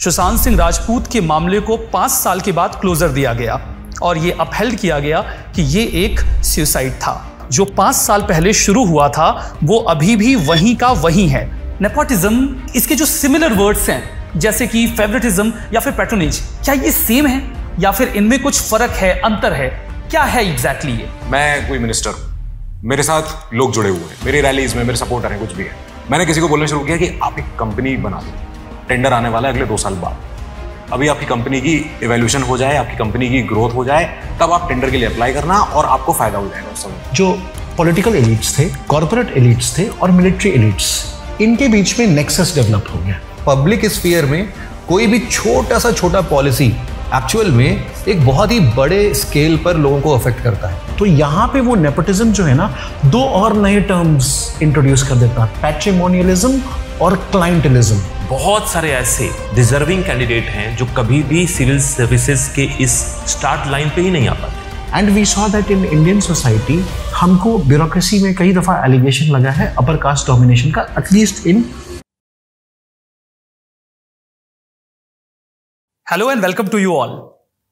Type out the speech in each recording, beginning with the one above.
सुशांत सिंह राजपूत के मामले को 5 साल के बाद क्लोजर दिया गया और ये अपहेल्ड किया गया कि ये एक सुसाइड था। जो 5 साल पहले शुरू हुआ था वो अभी भी वहीं का वहीं है। नेपोटिज्म, इसके जो सिमिलर वर्ड्स हैं जैसे कि फेवरेटिज्म या फिर पैट्रोनेज, क्या ये सेम है या फिर इनमें कुछ फर्क है, अंतर है? क्या है एग्जैक्टली ये? मैं कोई मिनिस्टर हूं, मेरे साथ लोग जुड़े हुए हैं, मेरी रैलीज में मेरे सपोर्टर हैं, कुछ भी है। मैंने किसी को बोलना शुरू किया कि आप एक कंपनी बना दो, टेंडर आने वाला है अगले 2 साल बाद, अभी आपकी कंपनी की इवैल्यूएशन हो जाए, आपकी कंपनी की ग्रोथ हो जाए, तब आप टेंडर के लिए अप्लाई करना और आपको फायदा हो जाएगा उस समय। जो पॉलिटिकल एलिट्स थे, कॉर्पोरेट एलिट्स थे और मिलिट्री एलिट्स, इनके बीच में नेक्सस डेवलप हो गया। पब्लिक स्फीयर में कोई भी छोटा पॉलिसी एक्चुअल में एक बहुत ही बड़े स्केल पर लोगों को अफेक्ट करता है। तो यहाँ पे वो नेपोटिज्म जो है ना, 2 और नए टर्म्स इंट्रोड्यूस कर देता है, पैट्रिमोनियलिज्म और क्लाइंटलिज्म। बहुत सारे ऐसे डिजर्विंग कैंडिडेट हैं जो कभी भी सिविल सर्विसेज के इस स्टार्ट लाइन पे ही नहीं आ पाते। And we saw that in Indian society हमको ब्यूरोक्रेसी में कई दफा एलिगेशन लगा है अपर कास्ट डोमिनेशन का, at least in. Hello and welcome to you all.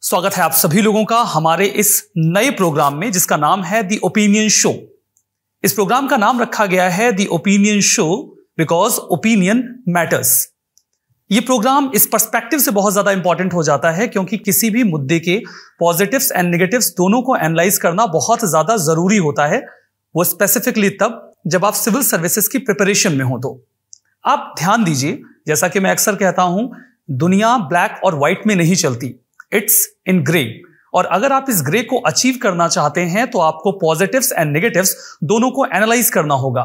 स्वागत है आप सभी लोगों का हमारे इस नए प्रोग्राम में जिसका नाम है द ओपिनियन शो। इस प्रोग्राम का नाम रखा गया है the opinion show because opinion matters. ये प्रोग्राम इस पर्सपेक्टिव से बहुत ज्यादा इंपॉर्टेंट हो जाता है क्योंकि किसी भी मुद्दे के पॉजिटिव्स एंड नेगेटिव्स दोनों को एनालाइज करना बहुत ज्यादा जरूरी होता है, वो स्पेसिफिकली तब जब आप सिविल सर्विसेज की प्रिपरेशन में हो। तो आप ध्यान दीजिए, जैसा कि मैं अक्सर कहता हूं, दुनिया ब्लैक और व्हाइट में नहीं चलती, इट्स इन ग्रे। और अगर आप इस ग्रे को अचीव करना चाहते हैं तो आपको पॉजिटिव्स एंड नेगेटिव्स दोनों को एनालाइज करना होगा।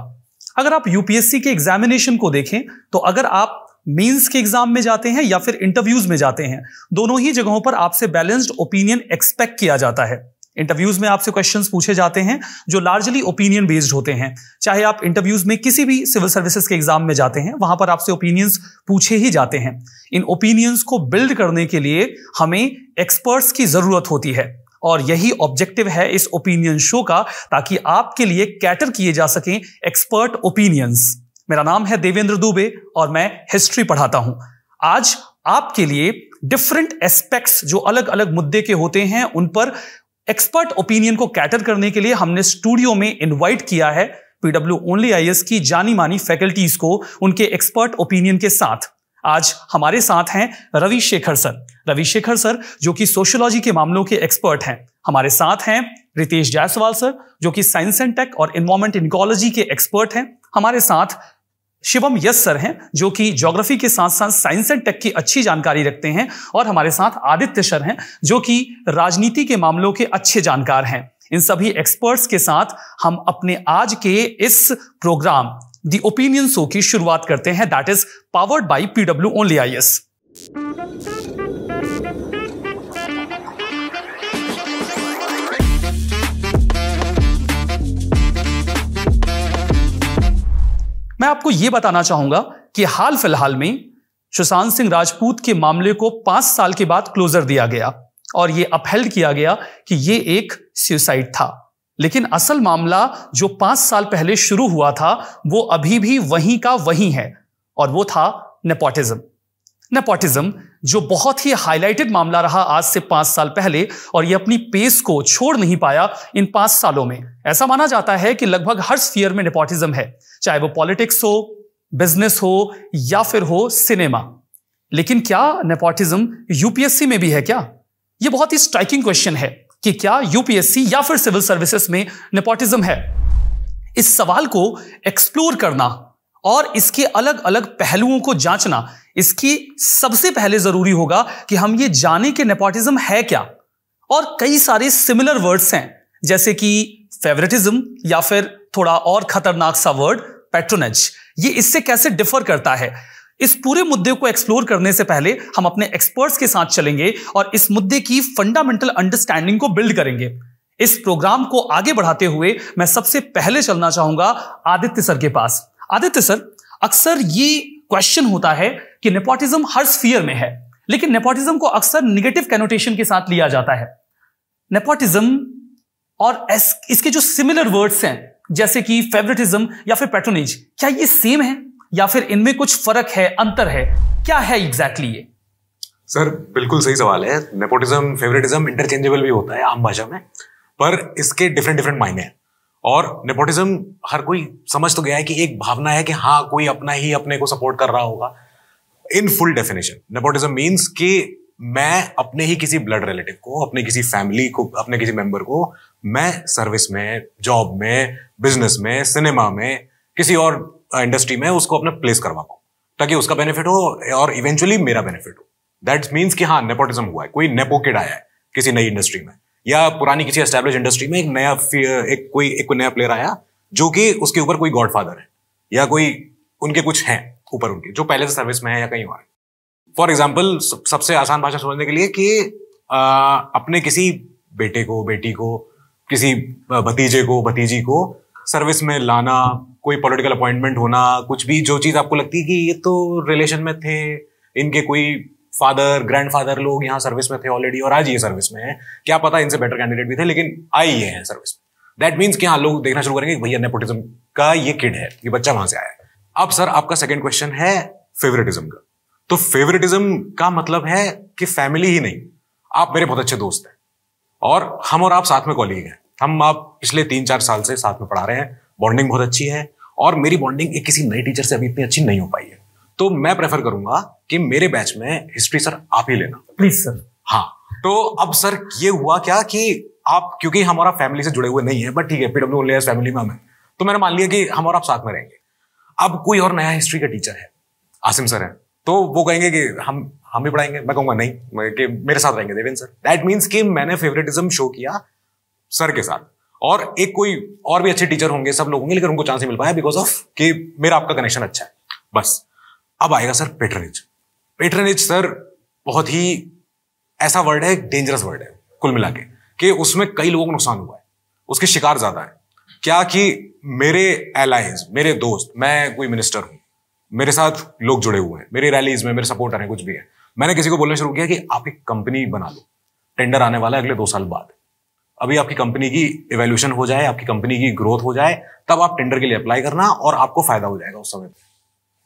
अगर आप यूपीएससी के एग्जामिनेशन को देखें तो अगर आप मेंस के एग्जाम में जाते हैं या फिर इंटरव्यूज में जाते हैं, दोनों ही जगहों पर आपसे बैलेंस्ड ओपिनियन एक्सपेक्ट किया जाता है। इंटरव्यूज में आपसे क्वेश्चंस पूछे जाते हैं जो लार्जली ओपिनियन बेस्ड होते हैं। चाहे आप इंटरव्यूज में किसी भी सिविल सर्विसेज के एग्जाम में जाते हैं, वहां पर आपसे ओपिनियंस पूछे ही जाते हैं। इन ओपिनियंस को बिल्ड करने के लिए हमें एक्सपर्ट्स की जरूरत होती है और यही ऑब्जेक्टिव है इस ओपिनियन शो का, ताकि आपके लिए कैटर किए जा सकें एक्सपर्ट ओपिनियंस। मेरा नाम है देवेंद्र दुबे और मैं हिस्ट्री पढ़ाता हूं। आज आपके लिए डिफरेंट एस्पेक्ट्स जो अलग अलग मुद्दे के होते हैं उन पर एक्सपर्ट ओपिनियन को कैटर करने के लिए हमने स्टूडियो में इनवाइट किया है पीडब्ल्यू ओनली आईएएस की जानी मानी फैकल्टीज को उनके एक्सपर्ट ओपिनियन के साथ। आज हमारे साथ हैं रविशेखर सर जो कि सोशियोलॉजी के मामलों के एक्सपर्ट हैं। हमारे साथ हैं रितेश जायसवाल सर जो कि साइंस एंड टेक और एनवायरमेंट इन इकोलॉजी के एक्सपर्ट हैं। हमारे साथ शिवम यस सर हैं जो कि ज्योग्राफी के साथ साथ साइंस एंड टेक की अच्छी जानकारी रखते हैं। और हमारे साथ आदित्य सर हैं जो कि राजनीति के मामलों के अच्छे जानकार हैं। इन सभी एक्सपर्ट्स के साथ हम अपने आज के इस प्रोग्राम द ओपिनियन शो की शुरुआत करते हैं, that is powered by PW only IAS. मैं आपको यह बताना चाहूंगा कि हाल फिलहाल में सुशांत सिंह राजपूत के मामले को 5 साल के बाद क्लोजर दिया गया और यह अपहेल्ड किया गया कि यह एक सुसाइड था। लेकिन असल मामला जो 5 साल पहले शुरू हुआ था वो अभी भी वहीं का वहीं है और वो था नेपोटिज्म जो बहुत ही हाईलाइटेड मामला रहा आज से 5 साल पहले और ये अपनी पेस को छोड़ नहीं पाया इन 5 सालों में। ऐसा माना जाता है कि लगभग हर स्फीयर में नेपोटिज्म है, चाहे वो पॉलिटिक्स हो, बिजनेस हो या फिर हो सिनेमा। लेकिन क्या नेपोटिज्म यूपीएससी में भी है क्या? यह बहुत ही स्ट्राइकिंग क्वेश्चन है कि क्या यूपीएससी या फिर सिविल सर्विसेज में नेपोटिज्म है। इस सवाल को एक्सप्लोर करना और इसके अलग अलग पहलुओं को जांचना, इसकी सबसे पहले जरूरी होगा कि हम ये जाने कि नेपोटिज्म है क्या। और कई सारे सिमिलर वर्ड्स हैं जैसे कि फेवरेटिज्म या फिर थोड़ा और खतरनाक सा वर्ड पैट्रोनेज, ये इससे कैसे डिफर करता है। इस पूरे मुद्दे को एक्सप्लोर करने से पहले हम अपने एक्सपर्ट्स के साथ चलेंगे और इस मुद्दे की फंडामेंटल अंडरस्टैंडिंग को बिल्ड करेंगे। इस प्रोग्राम को आगे बढ़ाते हुए मैं सबसे पहले चलना चाहूंगा आदित्य सर के पास। आदित्य सर, अक्सर ये क्वेश्चन होता है कि नेपोटिज्म हर स्फीयर में है, लेकिन नेपोटिज्म को अक्सर नेगेटिव कैनोटेशन के साथ लिया जाता है। नेपोटिज्म और इसके जो सिमिलर वर्ड्स हैं जैसे कि फेवरेटिज्म या फिर पैट्रोनेज, क्या ये सेम है या फिर इनमें कुछ फर्क है, अंतर है? क्या है एग्जैक्टली ये? सर बिल्कुल सही सवाल है। नेपोटिज्म, फेवरेटिज्म इंटरचेंजेबल भी होता है आम भाषा में, पर इसके डिफरेंट डिफरेंट मायने हैं। और नेपोटिज्म हर कोई समझ तो गया है कि एक भावना है कि हाँ कोई अपना ही अपने को सपोर्ट कर रहा होगा। In full definition nepotism means कि मैं अपने ही किसी ब्लड रिलेटिव को, अपने किसी फैमिली को, अपने किसी मेंबर को मैं सर्विस में, जॉब में, बिजनेस में, सिनेमा में, किसी और इंडस्ट्री में उसको अपने प्लेस करवा पाऊं ताकि उसका बेनिफिट हो और इवेंचुअली मेरा बेनिफिट हो। दैट मीन्स कि हाँ नेपोटिज्म हुआ है। कोई नेपो किड आया है किसी नई इंडस्ट्री में, या पुरानी किसी एस्टैब्लिश इंडस्ट्री में एक कोई नया प्लेयर आया जो कि उसके ऊपर कोई गॉडफादर है या कोई उनके कुछ हैं ऊपर उनके जो पहले से सर्विस में है या कहीं और। फॉर एग्जाम्पल, सबसे आसान भाषा समझने के लिए कि अपने किसी बेटे को, बेटी को, किसी भतीजे को, भतीजी को सर्विस में लाना, कोई पॉलिटिकल अपॉइंटमेंट होना, कुछ भी जो चीज आपको लगती है कि ये तो रिलेशन में थे, इनके कोई फादर, ग्रैंडफादर लोग यहाँ सर्विस में थे ऑलरेडी और आज ये सर्विस में है, क्या पता इनसे बेटर कैंडिडेट भी थे लेकिन आए ये हैं सर्विस में। दैट मीन्स कि हाँ लोग देखना शुरू करेंगे भैया नेपोटिज्म का ये किड है, ये बच्चा वहां से आया है। अब सर आपका सेकंड क्वेश्चन है फेवरेटिज्म का। तो फेवरेटिज्म का मतलब है कि फैमिली ही नहीं, आप मेरे बहुत अच्छे दोस्त हैं और हम और आप साथ में कॉलीग हैं, हम आप पिछले 3-4 साल से साथ में पढ़ा रहे हैं, बॉन्डिंग बहुत अच्छी है और मेरी बॉन्डिंग एक किसी नए टीचर से अभी इतनी अच्छी नहीं हो पाई है। तो मैं प्रेफर करूंगा कि मेरे बैच में हिस्ट्री सर आप ही लेना प्लीज सर। हाँ, तो अब सर ये हुआ क्या कि आप, क्योंकि हम और आप फैमिली से जुड़े हुए नहीं है, बट ठीक है PWS फैमिली में हमें, तो मैंने मान लिया कि हम और आप साथ में रहेंगे। अब कोई और नया हिस्ट्री का टीचर है, आसिम सर है, तो वो कहेंगे कि हम भी पढ़ाएंगे, मैं कहूंगा नहीं कि मेरे साथ रहेंगे देवेंद्र सर। दैट मीन्स कि मैंने फेवरेटिज्म शो किया सर के साथ, और एक कोई और भी अच्छे टीचर होंगे, सब लोग होंगे, लेकिन उनको चांस नहीं मिल पाया बिकॉज ऑफ कि मेरा आपका कनेक्शन अच्छा है बस। अब आएगा सर पेट्रनेज। पेट्रनेज सर बहुत ही ऐसा वर्ड है, डेंजरस वर्ड है कुल मिला के, कि उसमें कई लोगों को नुकसान हुआ है, उसके शिकार ज्यादा है। क्या कि मेरे एलाइज, मेरे दोस्त, मैं कोई मिनिस्टर हूं, मेरे साथ लोग जुड़े हुए हैं, मेरी रैलीज में मेरे सपोर्टर हैं, कुछ भी है, मैंने किसी को बोलना शुरू किया कि आप एक कंपनी बना लो, टेंडर आने वाला है अगले 2 साल बाद, अभी आपकी कंपनी की इवैल्यूएशन हो जाए, आपकी कंपनी की ग्रोथ हो जाए, तब आप टेंडर के लिए अप्लाई करना और आपको फायदा हो जाएगा उस समय पे।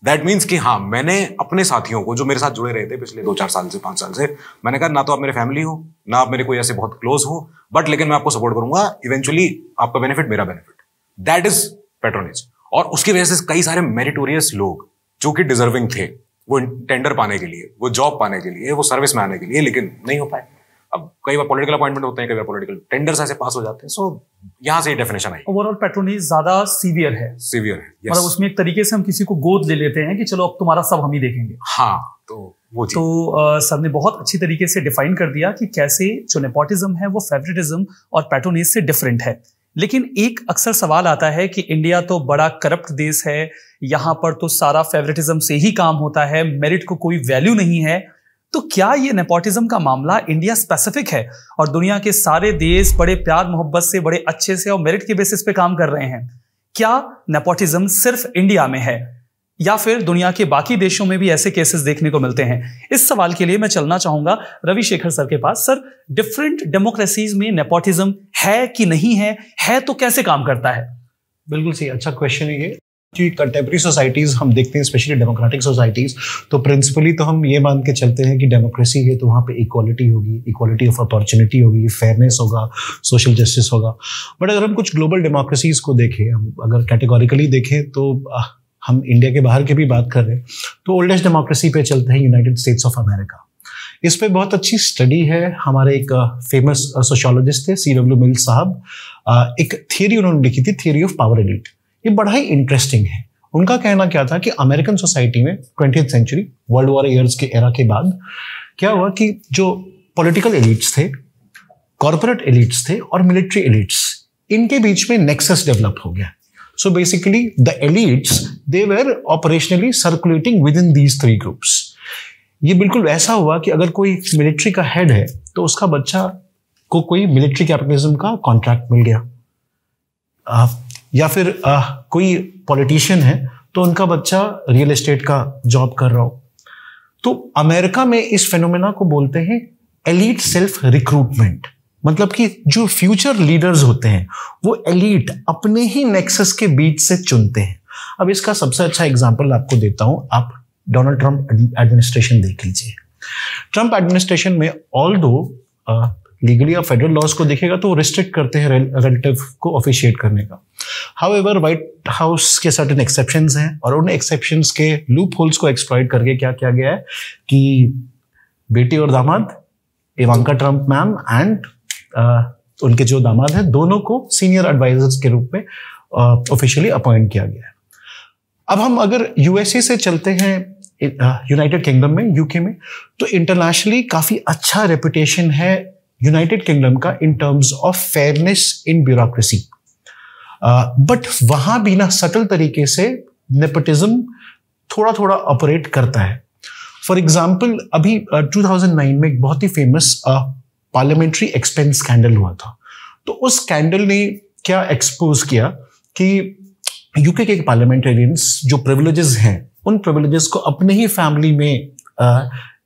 दैट मीन्स कि हाँ, मैंने अपने साथियों को जो मेरे साथ जुड़े रहे थे पिछले 2-4 साल से, 5 साल से, मैंने कहा ना तो आप मेरे फैमिली हो, ना आप मेरे कोई ऐसे बहुत क्लोज हो, बट लेकिन मैं आपको सपोर्ट करूंगा, इवेंचुअली आपका बेनिफिट मेरा बेनिफिट। That is patronage. और उसकी वजह से कई सारे मेरिटोरियस लोग जो कि डिजर्विंग थे, वो टेंडर पाने के लिए, वो जॉब पाने के लिए, वो सर्विस में आने के लिए, लेकिन नहीं हो पाए। अब कई बार पॉलिटिकल अपॉइंटमेंट होते हैं, कई बार पॉलिटिकल टेंडर्स ऐसे पास हो जाते हैं। सो यहां से ये डेफिनेशन आई। ओवरऑल पेट्रोनेज ज्यादा सीवियर है। सीवियर है, yes. मतलब उसमें एक तरीके से हम किसी को गोद ले लेते हैं कि चलो अब तुम्हारा सब हम ही देखेंगे। हाँ, तो वो चीज। तो सर ने बहुत अच्छी तरीके से डिफाइन कर दिया कि कैसे जो नेपोटिज्म है वो फेवरेटिज्म और पेट्रोनेज से डिफरेंट है। लेकिन एक अक्सर सवाल आता है कि इंडिया तो बड़ा करप्ट देश है, यहाँ पर तो सारा फेवरेटिज्म से ही काम होता है, मेरिट को कोई वैल्यू नहीं है। तो क्या ये नेपोटिज्म का मामला इंडिया स्पेसिफिक है और दुनिया के सारे देश बड़े प्यार मोहब्बत से, बड़े अच्छे से और मेरिट के बेसिस पे काम कर रहे हैं? क्या नेपोटिज्म सिर्फ इंडिया में है या फिर दुनिया के बाकी देशों में भी ऐसे केसेस देखने को मिलते हैं? इस सवाल के लिए मैं चलना चाहूंगा रवि शेखर सर के पास। सर, डिफरेंट डेमोक्रेसीज में नेपोटिज्म है कि नहीं है तो कैसे काम करता है? बिल्कुल सही, अच्छा क्वेश्चन है ये। कि कंटेम्प्रेरी सोसाइटीज हम देखते हैं, स्पेशली डेमोक्रेटिक सोसाइटीज, तो प्रिंसिपली तो हम ये मान के चलते हैं कि डेमोक्रेसी है तो वहाँ पे इक्वालिटी होगी, इक्वालिटी ऑफ अपॉर्चुनिटी होगी, फेयरनेस होगा, सोशल जस्टिस होगा। बट अगर हम कुछ ग्लोबल डेमोक्रेसीज को देखें, हम अगर कैटेगोरिकली देखें तो हम इंडिया के बाहर की भी बात कर रहे हैं तो ओल्डेस्ट डेमोक्रेसी पे चलते हैं यूनाइटेड स्टेट्स ऑफ अमेरिका। इस पे बहुत अच्छी स्टडी है, हमारे एक फेमस सोशियोलॉजिस्ट थे C.W. मिल्स साहब, एक थियरी उन्होंने लिखी थी, थियरी ऑफ पावर एलिट। ये बड़ा ही इंटरेस्टिंग है। उनका कहना क्या था कि अमेरिकन सोसाइटी में 20th century, world war years के एरा के बाद क्या हुआ कि जो पॉलिटिकल एलिट्स थे, कॉर्पोरेट एलिट्स थे और मिलिट्री एलिट्स, इनके बीच में नेक्सस डेवलप हो गया। So basically the elites they were operationally circulating with in these 3 groups. ये बिल्कुल ऐसा हुआ कि अगर कोई मिलिट्री का हेड है तो उसका बच्चा को कोई मिलिट्री कैपिटलिज्म का कॉन्ट्रैक्ट मिल गया, या फिर कोई पॉलिटिशियन है तो उनका बच्चा रियल एस्टेट का जॉब कर रहा हो। तो अमेरिका में इस फेनोमेना को बोलते हैं एलीट सेल्फ रिक्रूटमेंट। मतलब कि जो फ्यूचर लीडर्स होते हैं वो एलीट अपने ही नेक्सस के बीच से चुनते हैं। अब इसका सबसे अच्छा एग्जांपल आपको देता हूं, आप डोनाल्ड ट्रंप एडमिनिस्ट्रेशन देख लीजिए। ट्रंप एडमिनिस्ट्रेशन में ऑल्दो लीगली आप फेडरल लॉज को देखेगा तो रिस्ट्रिक्ट करते हैं रिलेटिव को ऑफिशिएट करने का। हाउएवर व्हाइट हाउस के सर्टेन एक्सेप्शंस हैं और उन एक्सेप्शंस के लूप होल्स को एक्सप्लॉइट करके क्या किया गया है कि बेटी और दामाद इवांका ट्रंप मैम एंड उनके जो दामाद हैं दोनों को सीनियर एडवाइजर्स के रूप में ऑफिशियली अपॉइंट किया गया है। अब हम अगर यूएसए से चलते हैं यूनाइटेड किंगडम में, यूके में, तो इंटरनेशनली काफी अच्छा रेपुटेशन है यूनाइटेड किंगडम का in terms of fairness in bureaucracy. But वहां भी ना सटल तरीके से नेपोटिज्म थोड़ा थोड़ा ऑपरेट करता है। फॉर एग्जाम्पल अभी 2009 में एक बहुत ही फेमस पार्लियामेंट्री एक्सपेंस स्कैंडल हुआ था। तो उस स्कैंडल ने क्या एक्सपोज किया कि यूके के पार्लियामेंटेरियंस जो प्रिविलेजेस हैं उन प्रिविलेजेस को अपने ही फैमिली में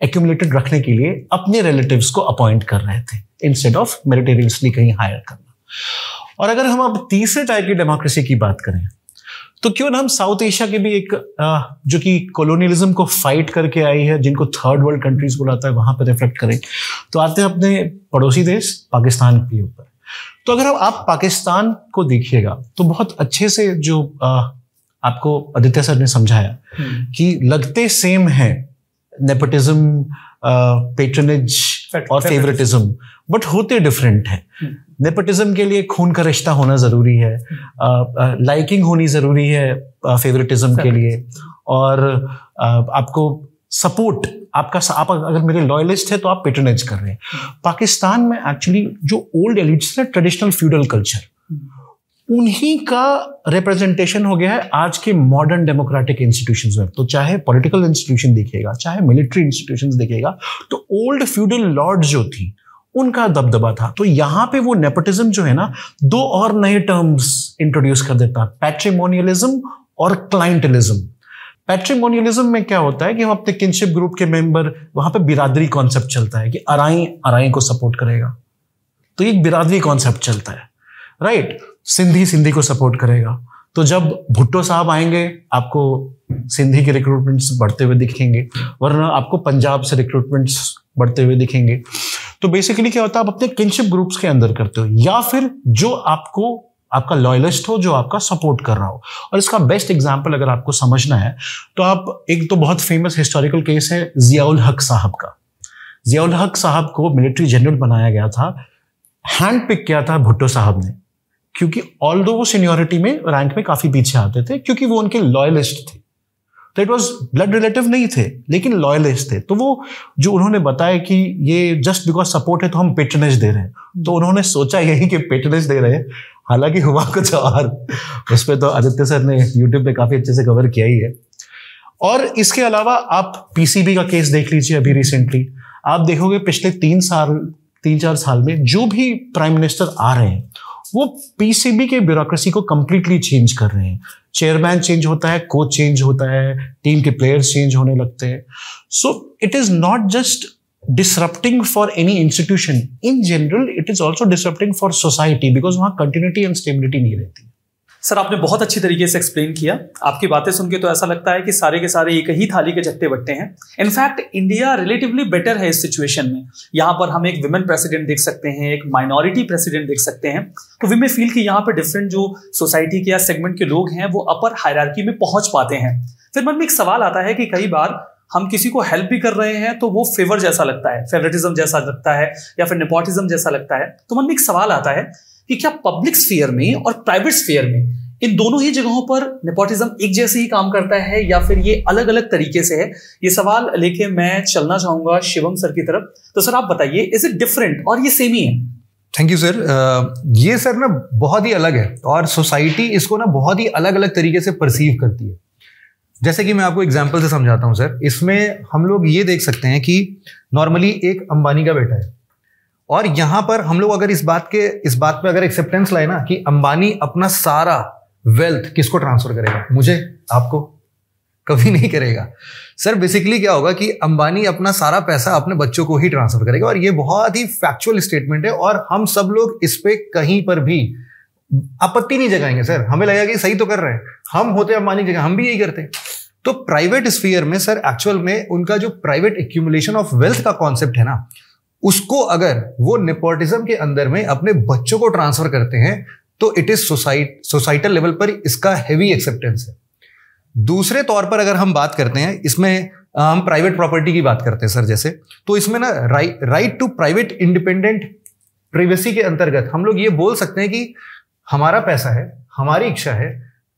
एक्यूमुलेटेड रखने के लिए अपने रिलेटिव्स को अपॉइंट कर रहे थे इंस्टेड ऑफ मेरिटोरियसली कहीं हायर करना। और अगर हम अब तीसरे टाइप की डेमोक्रेसी की बात करें तो क्यों ना हम साउथ एशिया के भी एक जो कि कॉलोनियलिज्म को फाइट करके आई है, जिनको थर्ड वर्ल्ड कंट्रीज बुलाता है, वहां पर रिफ्लेक्ट करें। तो आते हैं अपने पड़ोसी देश पाकिस्तान के ऊपर। तो अगर आप पाकिस्तान को देखिएगा तो बहुत अच्छे से जो आपको आदित्य सर ने समझाया कि लगते सेम है नेपोटिज्म, पेट्रनेज और फेवरेटिज्म, बट होते डिफरेंट है। नेपोटिज्म के लिए खून का रिश्ता होना जरूरी है, लाइकिंग होनी जरूरी है फेवरेटिज्म के लिए, और आपको सपोर्ट आप अगर मेरे लॉयलिस्ट है तो आप पेट्रनेज कर रहे हैं। पाकिस्तान में एक्चुअली जो ओल्ड एलिट्स है, ट्रेडिशनल फ्यूडल कल्चर, उन्हीं का रिप्रेजेंटेशन हो गया है आज के मॉडर्न डेमोक्रेटिक इंस्टीट्यूशंस में। तो चाहे पॉलिटिकल इंस्टीट्यूशन देखिएगा, चाहे मिलिट्री इंस्टीट्यूशंस देखिएगा, तो ओल्ड फ्यूडल लॉर्ड जो थी उनका दबदबा था। तो यहां पे वो नेपोटिज्म जो है ना, दो और नए टर्म्स इंट्रोड्यूस कर देता है, पैट्रिमोनियलिज्म और क्लाइंटलिज्म। पैट्रिमोनियलिज्म में क्या होता है कि हम अपने किनशिप ग्रुप के मेंबर, वहां पे बिरादरी कॉन्सेप्ट चलता है कि अराई को सपोर्ट करेगा, तो एक बिरादरी कॉन्सेप्ट चलता है, राइट। सिंधी को सपोर्ट करेगा। तो जब भुट्टो साहब आएंगे आपको सिंधी के रिक्रूटमेंट्स बढ़ते हुए दिखेंगे, वरना आपको पंजाब से रिक्रूटमेंट्स बढ़ते हुए दिखेंगे। तो बेसिकली क्या होता है, आप अपने किनशिप ग्रुप्स के अंदर करते हो, या फिर जो आपका लॉयलिस्ट हो, जो आपका सपोर्ट कर रहा हो। और इसका बेस्ट एग्जांपल अगर आपको समझना है तो आप, एक तो बहुत फेमस हिस्टोरिकल केस है जियाउल हक साहब का। जियाउल हक साहब को मिलिट्री जनरल बनाया गया था, हैंड पिक किया था भुट्टो साहब ने, क्योंकि ऑल्दो वो सीनियोरिटी में, रैंक में काफी पीछे आते थे, क्योंकि वो उनके लॉयलिस्ट थे। तो इट वाज ब्लड रिलेटिव नहीं थे, लेकिन लॉयलिस्ट थे। तो वो जो उन्होंने बताया कि ये जस्ट बिकॉज सपोर्ट है तो हम पेट्रनेज दे रहे हैं, तो उन्होंने सोचा यही कि पेट्रनेज दे रहे हैं, हालांकि हुआ कुछ और। उस पर तो आदित्य सर ने यूट्यूब पे काफी अच्छे से कवर किया ही है। और इसके अलावा आप पीसीबी का केस देख लीजिए, अभी रिसेंटली आप देखोगे पिछले 3-4 साल में जो भी प्राइम मिनिस्टर आ रहे हैं वो पीसीबी के ब्यूरोक्रेसी को कंप्लीटली चेंज कर रहे हैं। चेयरमैन चेंज होता है, कोच चेंज होता है, टीम के प्लेयर्स चेंज होने लगते हैं। So it is not just disrupting for any institution, in general it is also disrupting for society, because वहां कंटिन्यूटी एंड स्टेबिलिटी नहीं रहती। सर आपने बहुत अच्छी तरीके से एक्सप्लेन किया। आपकी बातें सुन के तो ऐसा लगता है कि सारे के सारे एक ही थाली के चट्टे बट्टे हैं। इनफैक्ट इंडिया रिलेटिवली बेटर है इस सिचुएशन में। यहाँ पर हम एक विमेन प्रेसिडेंट देख सकते हैं, एक माइनॉरिटी प्रेसिडेंट देख सकते हैं। तो वी में फील कि यहाँ पर डिफरेंट जो सोसाइटी के या सेगमेंट के लोग हैं वो अपर हायरार्की में पहुंच पाते हैं। फिर मन में एक सवाल आता है कि कई बार हम किसी को हेल्प भी कर रहे हैं तो वो फेवर जैसा लगता है, फेवरेटिज्म जैसा लगता है, या फिर नेपोटिज्म जैसा लगता है। तो मन में एक सवाल आता है कि क्या पब्लिक स्फीयर में और प्राइवेट स्फीयर में इन दोनों ही जगहों पर नेपोटिज्म एक जैसे ही काम करता है या फिर ये अलग अलग तरीके से है? ये सवाल लेके मैं चलना चाहूंगा शिवम सर की तरफ। तो सर आप बताइए, इज इट डिफरेंट और ये सेम ही है? Thank you sir. ये सर ना बहुत ही अलग है और सोसाइटी इसको ना बहुत ही अलग अलग तरीके से परसीव करती है। जैसे कि मैं आपको एग्जांपल से समझाता हूं सर। इसमें हम लोग ये देख सकते हैं कि नॉर्मली एक अंबानी का बेटा है, और यहां पर हम लोग अगर इस बात पे अगर एक्सेप्टेंस लाए ना कि अंबानी अपना सारा वेल्थ किसको ट्रांसफर करेगा, मुझे, आपको, कभी नहीं करेगा सर। बेसिकली क्या होगा कि अंबानी अपना सारा पैसा अपने बच्चों को ही ट्रांसफर करेगा, और ये बहुत ही फैक्चुअल स्टेटमेंट है। और हम सब लोग इस पे कहीं पर भी आपत्ति नहीं जगाएंगे सर। हमें लगेगा कि सही तो कर रहे हैं, हम होते अंबानी की जगह हम भी यही करते। तो प्राइवेट स्फीयर में सर एक्चुअल में उनका जो प्राइवेट एक्यूमुलेशन ऑफ वेल्थ का कॉन्सेप्ट है ना, उसको अगर वो नेपोटिज्म के अंदर में अपने बच्चों को ट्रांसफर करते हैं तो इट इज सोसाइटल लेवल पर इसका हेवी एक्सेप्टेंस है। दूसरे तौर पर अगर हम बात करते हैं, इसमें हम प्राइवेट प्रॉपर्टी की बात करते हैं सर, जैसे तो इसमें ना right to private independent privacy के अंतर्गत हम लोग ये बोल सकते हैं कि हमारा पैसा है, हमारी इच्छा है,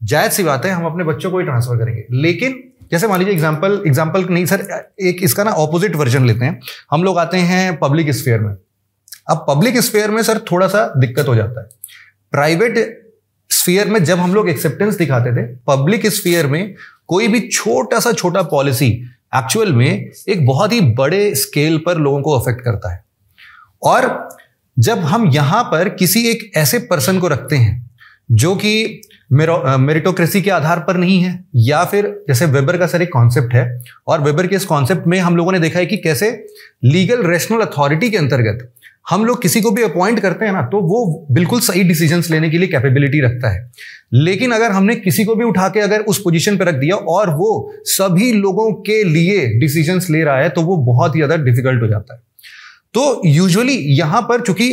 जायज सी बात है, हम अपने बच्चों को ही ट्रांसफर करेंगे। लेकिन जैसे मान लीजिए एग्जाम्पल नहीं सर, एक इसका ना ऑपोजिट वर्जन लेते हैं, हम लोग आते हैं पब्लिक स्फीयर में। अब पब्लिक स्फीयर में सर थोड़ा सा दिक्कत हो जाता है। प्राइवेट स्फीयर में जब हम लोग एक्सेप्टेंस दिखाते थे, पब्लिक स्फीयर में कोई भी छोटा पॉलिसी एक्चुअल में एक बहुत ही बड़े स्केल पर लोगों को अफेक्ट करता है। और जब हम यहां पर किसी एक ऐसे पर्सन को रखते हैं जो कि मेरिटोक्रेसी के आधार पर नहीं है, या फिर जैसे वेबर का सर एक कॉन्सेप्ट है, और वेबर के इस कॉन्सेप्ट में हम लोगों ने देखा है कि कैसे लीगल रेशनल अथॉरिटी के अंतर्गत हम लोग किसी को भी अपॉइंट करते हैं ना, तो वो बिल्कुल सही डिसीजंस लेने के लिए कैपेबिलिटी रखता है। लेकिन अगर हमने किसी को भी उठा के अगर उस पोजीशन पर रख दिया और वो सभी लोगों के लिए डिसीजंस ले रहा है, तो वो बहुत ही ज्यादा डिफिकल्ट हो जाता है। तो यूजुअली यहां पर चूंकि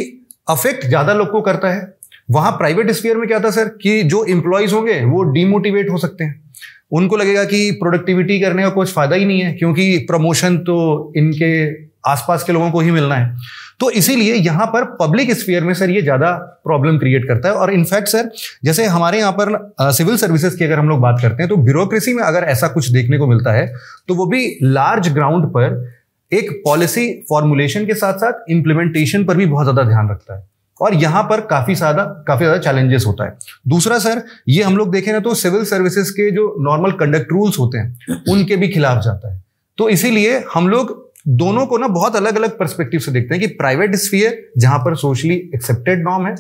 अफेक्ट ज्यादा लोग को करता है, वहां प्राइवेट स्फीयर में क्या था सर कि जो इंप्लॉइज होंगे वो डिमोटिवेट हो सकते हैं, उनको लगेगा कि प्रोडक्टिविटी करने का कुछ फायदा ही नहीं है, क्योंकि प्रमोशन तो इनके आसपास के लोगों को ही मिलना है। तो इसीलिए यहां पर पब्लिक स्फीयर में सर ये ज्यादा प्रॉब्लम क्रिएट करता है। और इनफैक्ट सर जैसे हमारे यहां पर सिविल सर्विसेज की अगर हम लोग बात करते हैं, तो ब्यूरोक्रेसी में अगर ऐसा कुछ देखने को मिलता है, तो वो भी लार्ज ग्राउंड पर एक पॉलिसी फॉर्मुलेशन के साथ साथ इंप्लीमेंटेशन पर भी बहुत ज्यादा ध्यान रखता है, और यहां पर काफी ज्यादा चैलेंजेस होता है। दूसरा सर, ये हम लोग देखें ना तो सिविल सर्विसेज के जो नॉर्मल कंडक्ट रूल्स होते हैं उनके भी खिलाफ जाता है। तो इसीलिए हम लोग दोनों को ना बहुत अलग अलग पर्सपेक्टिव से देखते हैं कि प्राइवेट स्फीयर जहां पर सोशली एक्सेप्टेड नॉर्म है,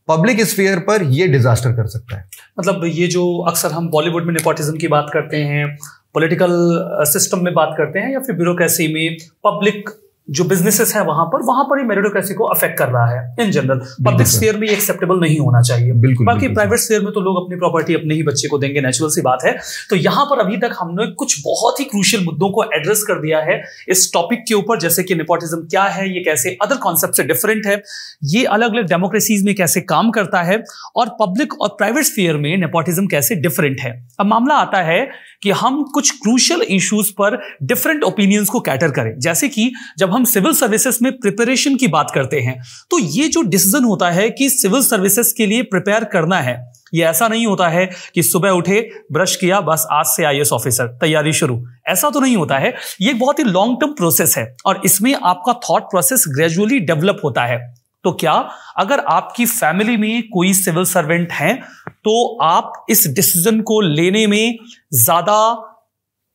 पब्लिक स्फीयर पर ये डिजास्टर कर सकता है। मतलब ये जो अक्सर हम बॉलीवुड में नेपोटिज्म की बात करते हैं, पॉलिटिकल सिस्टम में बात करते हैं, या फिर ब्यूरोक्रेसी में पब्लिक जो बिजनेसेस है वहां पर ही मेरिटोक्रेसी को अफेक्ट कर रहा है। इन जनरल पब्लिक स्फीयर में ये एक्सेप्टेबल नहीं होना चाहिए। बाकी प्राइवेट स्फीयर में तो लोग अपनी प्रॉपर्टी अपने ही बच्चे को देंगे, नेचुरल सी बात है। तो यहां पर अभी तक हमने कुछ बहुत ही क्रूशियल मुद्दों को एड्रेस कर दिया है इस टॉपिक के ऊपर, जैसे कि नेपोटिज्म क्या है, ये कैसे अदर कॉन्सेप्ट से डिफरेंट है, ये अलग अलग डेमोक्रेसीज में कैसे काम करता है, और पब्लिक और प्राइवेट स्फीयर में नेपोटिज्म कैसे डिफरेंट है। अब मामला आता है कि हम कुछ क्रूशियल इश्यूज पर डिफरेंट ओपिनियंस को कैटर करें। जैसे कि जब हम सिविल सर्विसेज में प्रिपरेशन की बात करते हैं, तो ये जो डिसीजन होता है कि सिविल सर्विसेज के लिए प्रिपेयर करना है, ये ऐसा नहीं होता है कि सुबह उठे, ब्रश किया, बस आज से आईएएस ऑफिसर, तैयारी शुरू, ऐसा तो नहीं होता है। ये एक बहुत ही लॉन्ग टर्म प्रोसेस है, और इसमें आपका थॉट प्रोसेस ग्रेजुअली डेवलप होता है। तो क्या अगर आपकी फैमिली में कोई सिविल सर्वेंट है, तो आप इस डिसीजन को लेने में ज्यादा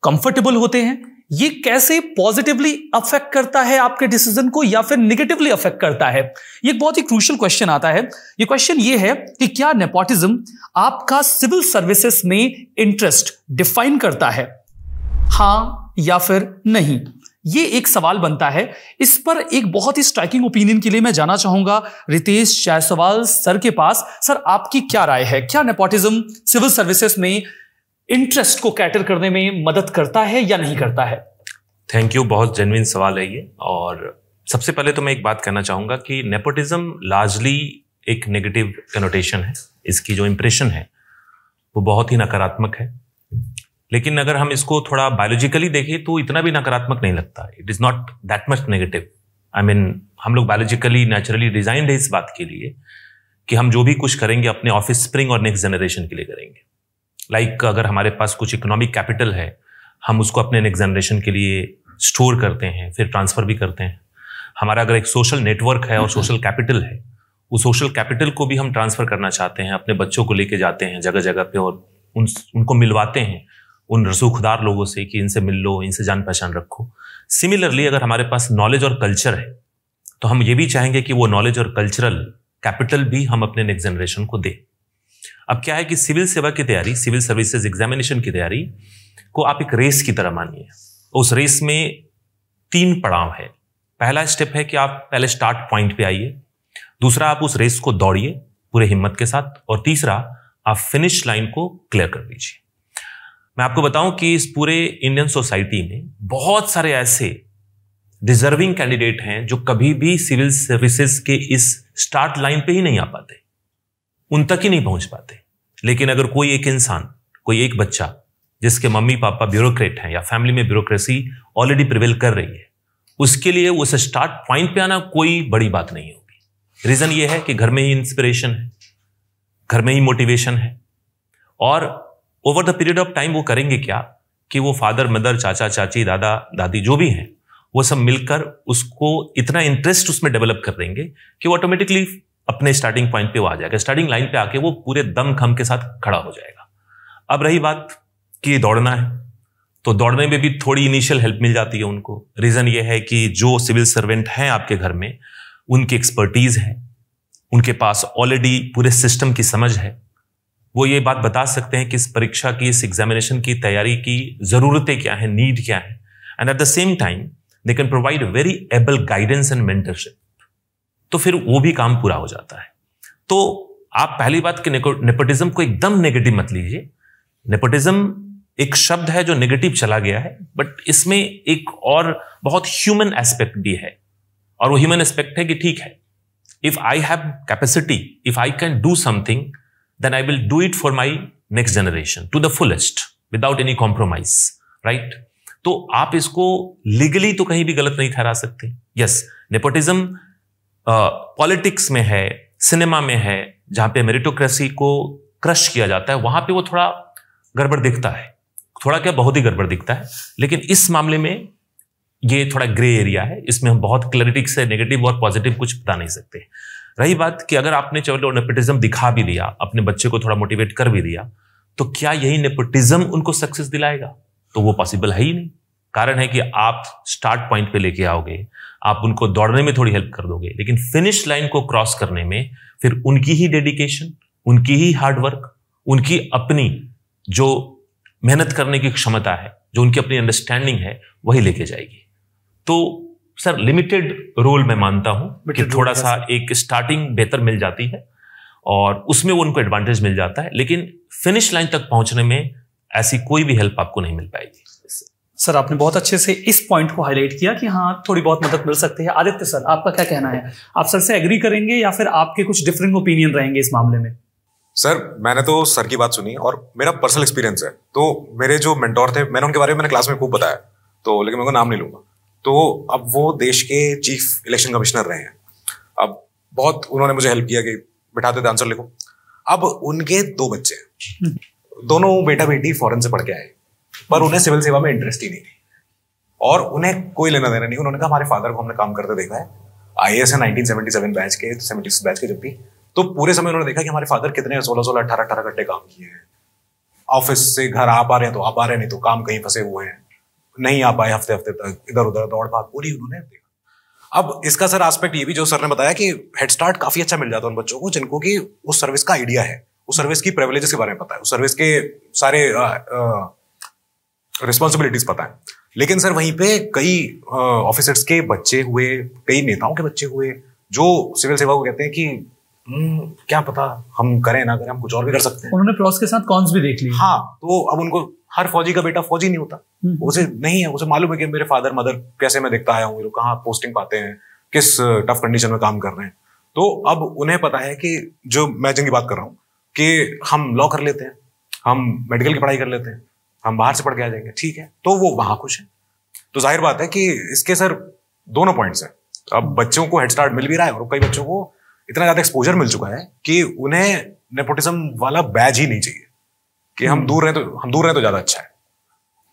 कंफर्टेबल होते हैं? ये कैसे पॉजिटिवली अफेक्ट करता है आपके डिसीजन को, या फिर निगेटिवली अफेक्ट करता है? ये एक बहुत ही क्रूशियल क्वेश्चन आता है। ये क्वेश्चन ये है कि क्या नेपोटिज्म आपका सिविल सर्विसेज में इंटरेस्ट डिफाइन करता है, हां या फिर नहीं? ये एक सवाल बनता है। इस पर एक बहुत ही स्ट्राइकिंग ओपिनियन के लिए मैं जाना चाहूंगा रितेश जायसवाल सर के पास। सर, आपकी क्या राय है? क्या नेपोटिज्म सिविल सर्विसेज में इंटरेस्ट को कैटर करने में मदद करता है या नहीं करता है? थैंक यू, बहुत जेन्युइन सवाल है ये। और सबसे पहले तो मैं एक बात कहना चाहूंगा कि नेपोटिज्म लार्जली एक नेगेटिव कनोटेशन है। इसकी जो इंप्रेशन है वो बहुत ही नकारात्मक है, लेकिन अगर हम इसको थोड़ा बायोलॉजिकली देखें तो इतना भी नकारात्मक नहीं लगता। It is not that much negative. I mean, हम लोग बायोलॉजिकली नेचुरली डिजाइन्ड है इस बात के लिए कि हम जो भी कुछ करेंगे अपने ऑफिस स्प्रिंग और नेक्स्ट जनरेशन के लिए करेंगे। लाइक अगर हमारे पास कुछ इकोनॉमिक कैपिटल है, हम उसको अपने नेक्स्ट जनरेशन के लिए स्टोर करते हैं, फिर ट्रांसफर भी करते हैं। हमारा अगर एक सोशल नेटवर्क है और सोशल कैपिटल है, उस सोशल कैपिटल को भी हम ट्रांसफर करना चाहते हैं, अपने बच्चों को लेके जाते हैं जगह जगह पे और उनको मिलवाते हैं उन रसूखदार लोगों से कि इनसे मिल लो, इनसे जान पहचान रखो। सिमिलरली अगर हमारे पास नॉलेज और कल्चर है, तो हम ये भी चाहेंगे कि वो नॉलेज और कल्चरल कैपिटल भी हम अपने नेक्स्ट जनरेशन को दें। अब क्या है कि सिविल सेवा की तैयारी, सिविल सर्विसेज एग्जामिनेशन की तैयारी को आप एक रेस की तरह मानिए। उस रेस में 3 पड़ाव है। पहला स्टेप है कि आप पहले स्टार्ट पॉइंट पे आइए, दूसरा आप उस रेस को दौड़िए पूरे हिम्मत के साथ, और तीसरा आप फिनिश लाइन को क्लियर कर दीजिए। मैं आपको बताऊं कि इस पूरे इंडियन सोसाइटी में बहुत सारे ऐसे डिजर्विंग कैंडिडेट हैं जो कभी भी सिविल सर्विसेज के इस स्टार्ट लाइन पे ही नहीं आ पाते, उन तक ही नहीं पहुंच पाते। लेकिन अगर कोई एक इंसान, कोई एक बच्चा जिसके मम्मी पापा ब्यूरोक्रेट हैं या फैमिली में ब्यूरोक्रेसी ऑलरेडी प्रिवेल कर रही है, उसके लिए उस स्टार्ट पॉइंट पे आना कोई बड़ी बात नहीं होगी। रीजन ये है कि घर में ही इंस्पिरेशन है, घर में ही मोटिवेशन है, और over the period of time वो करेंगे क्या कि वो फादर मदर चाचा चाची दादा दादी जो भी हैं वो सब मिलकर उसको इतना इंटरेस्ट उसमें डेवलप कर देंगे कि वो ऑटोमेटिकली अपने स्टार्टिंग पॉइंट पे वो आ जाएगा, स्टार्टिंग लाइन पे आके वो पूरे दम खम के साथ खड़ा हो जाएगा। अब रही बात कि दौड़ना है, तो दौड़ने में भी थोड़ी इनिशियल हेल्प मिल जाती है उनको। रीजन ये है कि जो सिविल सर्वेंट हैं आपके घर में, उनकी एक्सपर्टीज है, उनके पास ऑलरेडी पूरे सिस्टम की समझ है, वो ये बात बता सकते हैं कि इस परीक्षा की, इस एग्जामिनेशन की तैयारी की जरूरतें क्या है, नीड क्या है, and at the same time they can provide very able guidance and mentorship. तो फिर वो भी काम पूरा हो जाता है। तो आप पहली बात कि नेपोटिज्म को एकदम नेगेटिव मत लीजिए। नेपोटिज्म एक शब्द है जो नेगेटिव चला गया है, बट इसमें एक और बहुत ह्यूमन एस्पेक्ट भी है, और वो ह्यूमन एस्पेक्ट है कि ठीक है, if I have capacity, if I can do something, then I will do it for my next generation to the fullest without any compromise, right? तो आप इसको लीगली तो कहीं भी गलत नहीं ठहरा सकते। यस, नेपोटिज्म पॉलिटिक्स में है, सिनेमा में है, जहां पे मेरिटोक्रेसी को क्रश किया जाता है, वहां पे वो थोड़ा गड़बड़ दिखता है, थोड़ा क्या बहुत ही गड़बड़ दिखता है। लेकिन इस मामले में ये थोड़ा ग्रे एरिया है, इसमें हम बहुत क्लैरिटी से नेगेटिव और पॉजिटिव कुछ बता नहीं सकते। रही बात कि अगर आपने चलो नेपोटिज्म दिखा भी दिया, अपने बच्चे को थोड़ा मोटिवेट कर भी दिया, तो क्या यही नेपोटिज्म उनको सक्सेस दिलाएगा? तो वो पॉसिबल है ही नहीं। कारण है कि आप स्टार्ट पॉइंट पे लेके आओगे, आप उनको दौड़ने में थोड़ी हेल्प कर दोगे, लेकिन फिनिश लाइन को क्रॉस करने में फिर उनकी ही डेडिकेशन, उनकी ही हार्डवर्क, उनकी अपनी जो मेहनत करने की क्षमता है, जो उनकी अपनी अंडरस्टैंडिंग है, वही लेके जाएगी। तो सर लिमिटेड रोल मैं मानता हूं कि थोड़ा सा एक स्टार्टिंग बेहतर मिल जाती है और उसमें वो उनको एडवांटेज मिल जाता है, लेकिन फिनिश लाइन तक पहुंचने में ऐसी कोई भी हेल्प आपको नहीं मिल पाएगी। सर आपने बहुत अच्छे से इस पॉइंट को हाईलाइट किया कि हाँ थोड़ी बहुत मदद मिल सकती है। आदित्य सर, आपका क्या कहना है? आप सर से एग्री करेंगे या फिर आपके कुछ डिफरेंट ओपिनियन रहेंगे इस मामले में? सर मैंने तो सर की बात सुनी और मेरा पर्सनल एक्सपीरियंस है। तो मेरे जो मेंटोर थे, मैंने उनके बारे में मैंने क्लास में खूब बताया, तो लेकिन मैं उनका नाम नहीं लूंगा। तो अब वो देश के चीफ इलेक्शन कमिश्नर रहे हैं। अब बहुत उन्होंने मुझे हेल्प किया कि बिठाते थे आंसर लिखो। अब उनके 2 बच्चे हैं, दोनों बेटा बेटी फॉरेन से पढ़ के आए, पर उन्हें सिविल सेवा में इंटरेस्ट ही नहीं थी और उन्हें कोई लेना देना नहीं। उन्होंने कहा हमारे फादर को हमने काम करते देखा है, IAS है 1977 बैच के, 76 बैच के जब भी, तो पूरे समय उन्होंने देखा कि हमारे फादर कितने 16-16, 18-18 घंटे काम किए हैं। ऑफिस से घर आ पा रहे हैं तो आ पा रहे हैं, नहीं तो काम कहीं फंसे हुए हैं, नहीं आ पाए हफ्ते हफ्ते तक, इधर उधर दौड़ भाग पूरी उन्होंने देखा। अब इसका सर एस्पेक्ट ये भी जो सर ने बताया कि हेड स्टार्ट काफी अच्छा मिल जाता है उन बच्चों को जिनको कि उस सर्विस का आइडिया है, उस सर्विस की प्रिविलेजेस के बारे में पता है, उस सर्विस के सारे रिस्पॉन्सिबिलिटीज पता है। लेकिन सर वहीं पे कई ऑफिसर्स के बच्चे हुए, कई नेताओं के बच्चे हुए जो सिविल सेवा को कहते हैं कि क्या पता हम करें ना करें, हम कुछ और भी कर सकते हैं। उन्होंने प्रॉस के साथ कॉन्स भी देख लिए। हाँ, तो अब उनको हर फौजी का बेटा फौजी नहीं होता, उसे नहीं है, उसे मालूम है कि मेरे फादर मदर कैसे मैं देखता आया हूँ, ये लोग कहाँ पोस्टिंग पाते हैं, किस टफ कंडीशन में काम कर रहे हैं। तो अब उन्हें पता है कि जो मैं जिनकी बात कर रहा हूँ कि हम लॉ कर लेते हैं, हम मेडिकल की पढ़ाई कर लेते हैं, हम बाहर से पढ़ के आ जाएंगे, ठीक है, तो वो वहां खुश है। तो जाहिर बात है कि इसके सर दोनों पॉइंट्स हैं। अब बच्चों को हेड स्टार्ट मिल भी रहा है और कई बच्चों को इतना ज्यादा एक्सपोजर मिल चुका है कि उन्हें नेपोटिज्म वाला बैज ही नहीं चाहिए कि हम दूर रहे तो ज्यादा अच्छा है।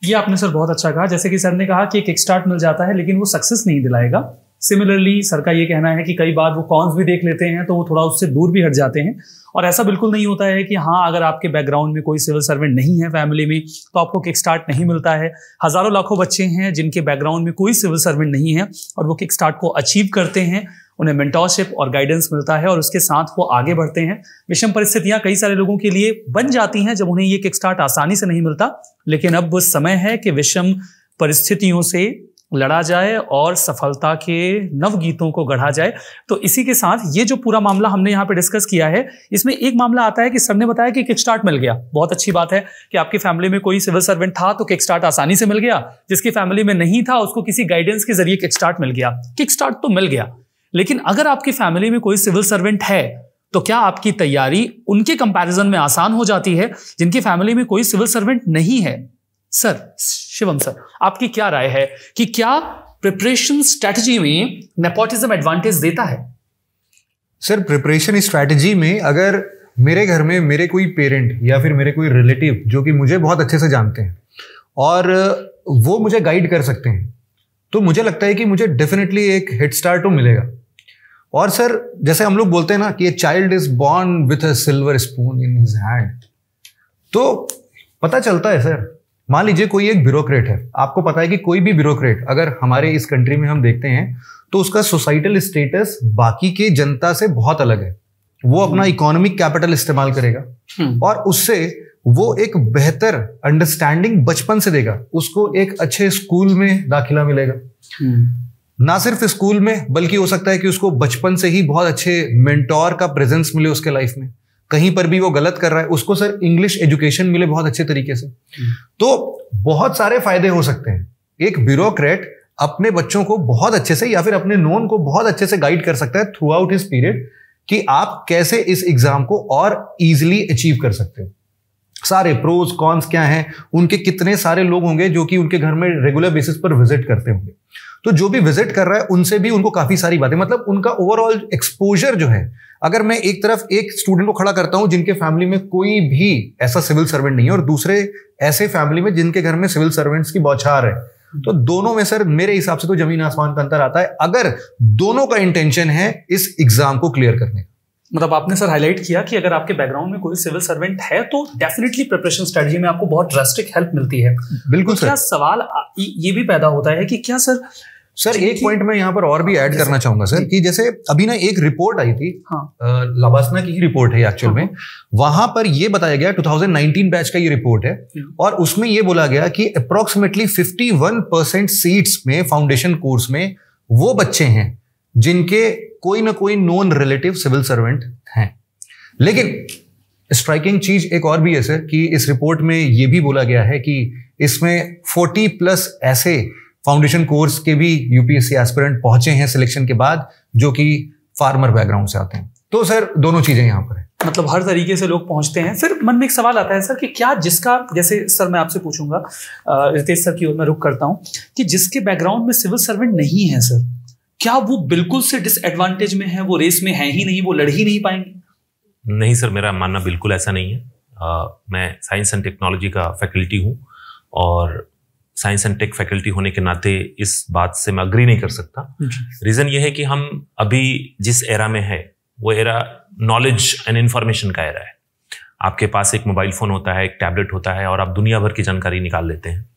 ये आपने सर बहुत अच्छा कहा, जैसे कि सर ने कहा कि एक स्टार्ट मिल जाता है लेकिन वो सक्सेस नहीं दिलाएगा। सिमिलरली सर का ये कहना है कि कई बार वो कॉन्स भी देख लेते हैं तो वो थोड़ा उससे दूर भी हट जाते हैं। और ऐसा बिल्कुल नहीं होता है कि हाँ अगर आपके बैकग्राउंड में कोई सिविल सर्वेंट नहीं है फैमिली में तो आपको किक स्टार्ट नहीं मिलता है। हजारों लाखों बच्चे हैं जिनके बैकग्राउंड में कोई सिविल सर्वेंट नहीं है और वो किक स्टार्ट को अचीव करते हैं, उन्हें मेंटरशिप और गाइडेंस मिलता है और उसके साथ वो आगे बढ़ते हैं। विषम परिस्थितियां कई सारे लोगों के लिए बन जाती हैं जब उन्हें ये किक स्टार्ट आसानी से नहीं मिलता, लेकिन अब समय है कि विषम परिस्थितियों से लड़ा जाए और सफलता के नव गीतों को गढ़ा जाए। तो इसी के साथ ये जो पूरा मामला हमने यहाँ पे डिस्कस किया है, इसमें एक मामला आता है कि सर ने बताया कि किक स्टार्ट मिल गया। बहुत अच्छी बात है कि आपकी फैमिली में कोई सिविल सर्वेंट था तो किक स्टार्ट आसानी से मिल गया, जिसकी फैमिली में नहीं था उसको किसी गाइडेंस के जरिए किक स्टार्ट मिल गया। किक स्टार्ट तो मिल गया, लेकिन अगर आपकी फैमिली में कोई सिविल सर्वेंट है तो क्या आपकी तैयारी उनके कंपैरिजन में आसान हो जाती है जिनकी फैमिली में कोई सिविल सर्वेंट नहीं है? सर, शिवम सर, आपकी क्या राय है कि क्या प्रिपरेशन स्ट्रेटजी में नेपोटिज्म एडवांटेज देता है? सर, प्रिपरेशन स्ट्रेटजी में अगर मेरे घर में मेरे कोई पेरेंट या फिर मेरे कोई रिलेटिव जो कि मुझे बहुत अच्छे से जानते हैं और वो मुझे गाइड कर सकते हैं, तो मुझे लगता है कि मुझे डेफिनेटली एक हेड स्टार्ट तो मिलेगा। और सर, जैसे हम लोग बोलते हैं ना कि a child is born with a silver spoon in his hand, तो पता चलता है सर, मान लीजिए कोई एक ब्यूरोक्रेट है, आपको पता है कि कोई भी ब्यूरोक्रेट अगर हमारे इस कंट्री में हम देखते हैं तो उसका सोसाइटल स्टेटस बाकी के जनता से बहुत अलग है। वो अपना इकोनॉमिक कैपिटल इस्तेमाल करेगा और उससे वो एक बेहतर अंडरस्टैंडिंग बचपन से देगा, उसको एक अच्छे स्कूल में दाखिला मिलेगा। ना सिर्फ स्कूल में, बल्कि हो सकता है कि उसको बचपन से ही बहुत अच्छे मेंटोर का प्रेजेंस मिले उसके लाइफ में। कहीं पर भी वो गलत कर रहा है उसको सर इंग्लिश एजुकेशन मिले बहुत अच्छे तरीके से। तो बहुत सारे फायदे हो सकते हैं। एक ब्यूरोक्रेट अपने बच्चों को बहुत अच्छे से या फिर अपने नोन को बहुत अच्छे से गाइड कर सकता है थ्रू आउट हिज पीरियड कि आप कैसे इस एग्जाम को और इजीली अचीव कर सकते हो। सारे प्रोज कॉन्स क्या हैं, उनके कितने सारे लोग होंगे जो कि उनके घर में रेगुलर बेसिस पर विजिट करते होंगे, तो जो भी विजिट कर रहा है उनसे भी उनको काफी सारी बातें, मतलब उनका ओवरऑल एक्सपोजर जो है। अगर मैं एक तरफ एक स्टूडेंट को खड़ा करता हूं जिनके फैमिली में कोई भी ऐसा सिविल सर्वेंट नहीं है और दूसरे ऐसे फैमिली में जिनके घर में सिविल सर्वेंट्स की बौछार है, तो दोनों में सर मेरे हिसाब से तो जमीन आसमान का अंतर आता है अगर दोनों का इंटेंशन है इस एग्जाम को क्लियर करने का। मतलब आपने सर हाईलाइट किया कि अगर आपके बैकग्राउंड में कोई सिविल सर्वेंट है तो डेफिनेटली प्रिपरेशन स्ट्रेटजी में आपको बहुत ड्रास्टिक हेल्प मिलती है। बिल्कुल तो क्या सवाल ये भी पैदा होता है कि क्या सर एक पॉइंट मैं यहाँ पर और भी ऐड करना चाहूंगा सर कि जैसे अभी ना एक रिपोर्ट आई थी, लबासना की ही रिपोर्ट है एक्चुअल में, वहां पर ये बताया गया 2019 बैच का ये रिपोर्ट है और उसमें ये बोला गया कि अप्रोक्सीमेटली 51% सीट्स में फाउंडेशन कोर्स में वो बच्चे हैं जिनके कोई ना कोई नॉन रिलेटिव सिविल सर्वेंट हैं। लेकिन स्ट्राइकिंग चीज एक और भी है सर कि इस रिपोर्ट में ये भी बोला गया है कि इसमें 40+ ऐसे फाउंडेशन कोर्स के भी यूपीएससी एस्पिरेंट पहुंचे हैं सिलेक्शन के बाद जो कि फार्मर बैकग्राउंड से आते हैं। तो सर दोनों चीजें यहां पर है, मतलब हर तरीके से लोग पहुंचते हैं। फिर मन में एक सवाल आता है सर कि क्या जिसका, जैसे सर मैं आपसे पूछूंगा, रितेश सर की ओर मैं रुख करता हूं कि जिसके बैकग्राउंड में सिविल सर्वेंट नहीं है सर, क्या वो बिल्कुल से डिसएडवांटेज में है, वो रेस में है ही नहीं, वो लड़ ही नहीं पाएंगे? नहीं सर, मेरा मानना बिल्कुल ऐसा नहीं है। मैं साइंस एंड टेक्नोलॉजी का फैकल्टी हूँ और साइंस एंड टेक फैकल्टी होने के नाते इस बात से मैं अग्री नहीं कर सकता। रीजन ये है कि हम अभी जिस एरा में है वो एरा नॉलेज एंड इंफॉर्मेशन का एरा है। आपके पास एक मोबाइल फोन होता है, एक टैबलेट होता है और आप दुनिया भर की जानकारी निकाल लेते हैं।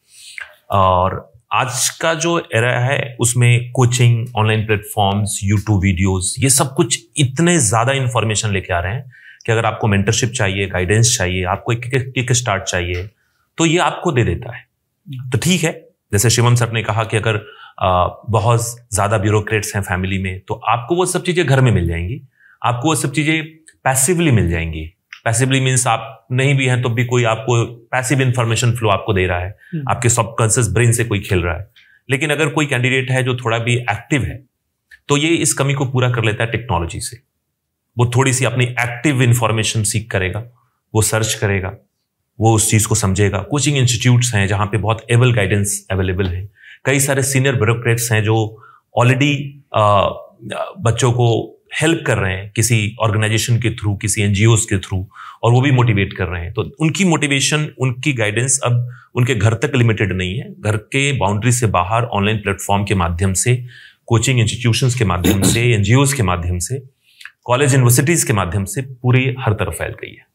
और आज का जो एरा है उसमें coaching, online platforms, YouTube videos, ये सब कुछ इतने ज्यादा इंफॉर्मेशन लेके आ रहे हैं कि अगर आपको मेंटरशिप चाहिए, गाइडेंस चाहिए, आपको एक किक स्टार्ट चाहिए, तो ये आपको दे देता है। तो ठीक है, जैसे शिवम सर ने कहा कि अगर बहुत ज्यादा ब्यूरोक्रेट्स हैं फैमिली में तो आपको वो सब चीजें घर में मिल जाएंगी, आपको वो सब चीजें पैसिवली मिल जाएंगी। पैसिवली मीन्स आप नहीं भी हैं तो भी कोई आपको पैसिव इंफॉर्मेशन फ्लो आपको दे रहा है, आपके सबकॉन्शियस ब्रेन से कोई खेल रहा है। लेकिन अगर कोई कैंडिडेट है जो थोड़ा भी एक्टिव है तो ये इस कमी को पूरा कर लेता है टेक्नोलॉजी से। वो थोड़ी सी अपनी एक्टिव इंफॉर्मेशन सीख करेगा, वो सर्च करेगा, वो उस चीज को समझेगा। कोचिंग इंस्टीट्यूट्स हैं जहां पे बहुत एबल गाइडेंस अवेलेबल है। कई सारे सीनियर ब्यूरोक्रेट्स हैं जो ऑलरेडी बच्चों को हेल्प कर रहे हैं किसी ऑर्गेनाइजेशन के थ्रू, किसी एनजीओज के थ्रू, और वो भी मोटिवेट कर रहे हैं। तो उनकी मोटिवेशन, उनकी गाइडेंस अब उनके घर तक लिमिटेड नहीं है, घर के बाउंड्री से बाहर ऑनलाइन प्लेटफॉर्म के माध्यम से, कोचिंग इंस्टीट्यूशंस के माध्यम से, एनजीओज के माध्यम से, कॉलेज यूनिवर्सिटीज के माध्यम से पूरी हर तरफ फैल गई है।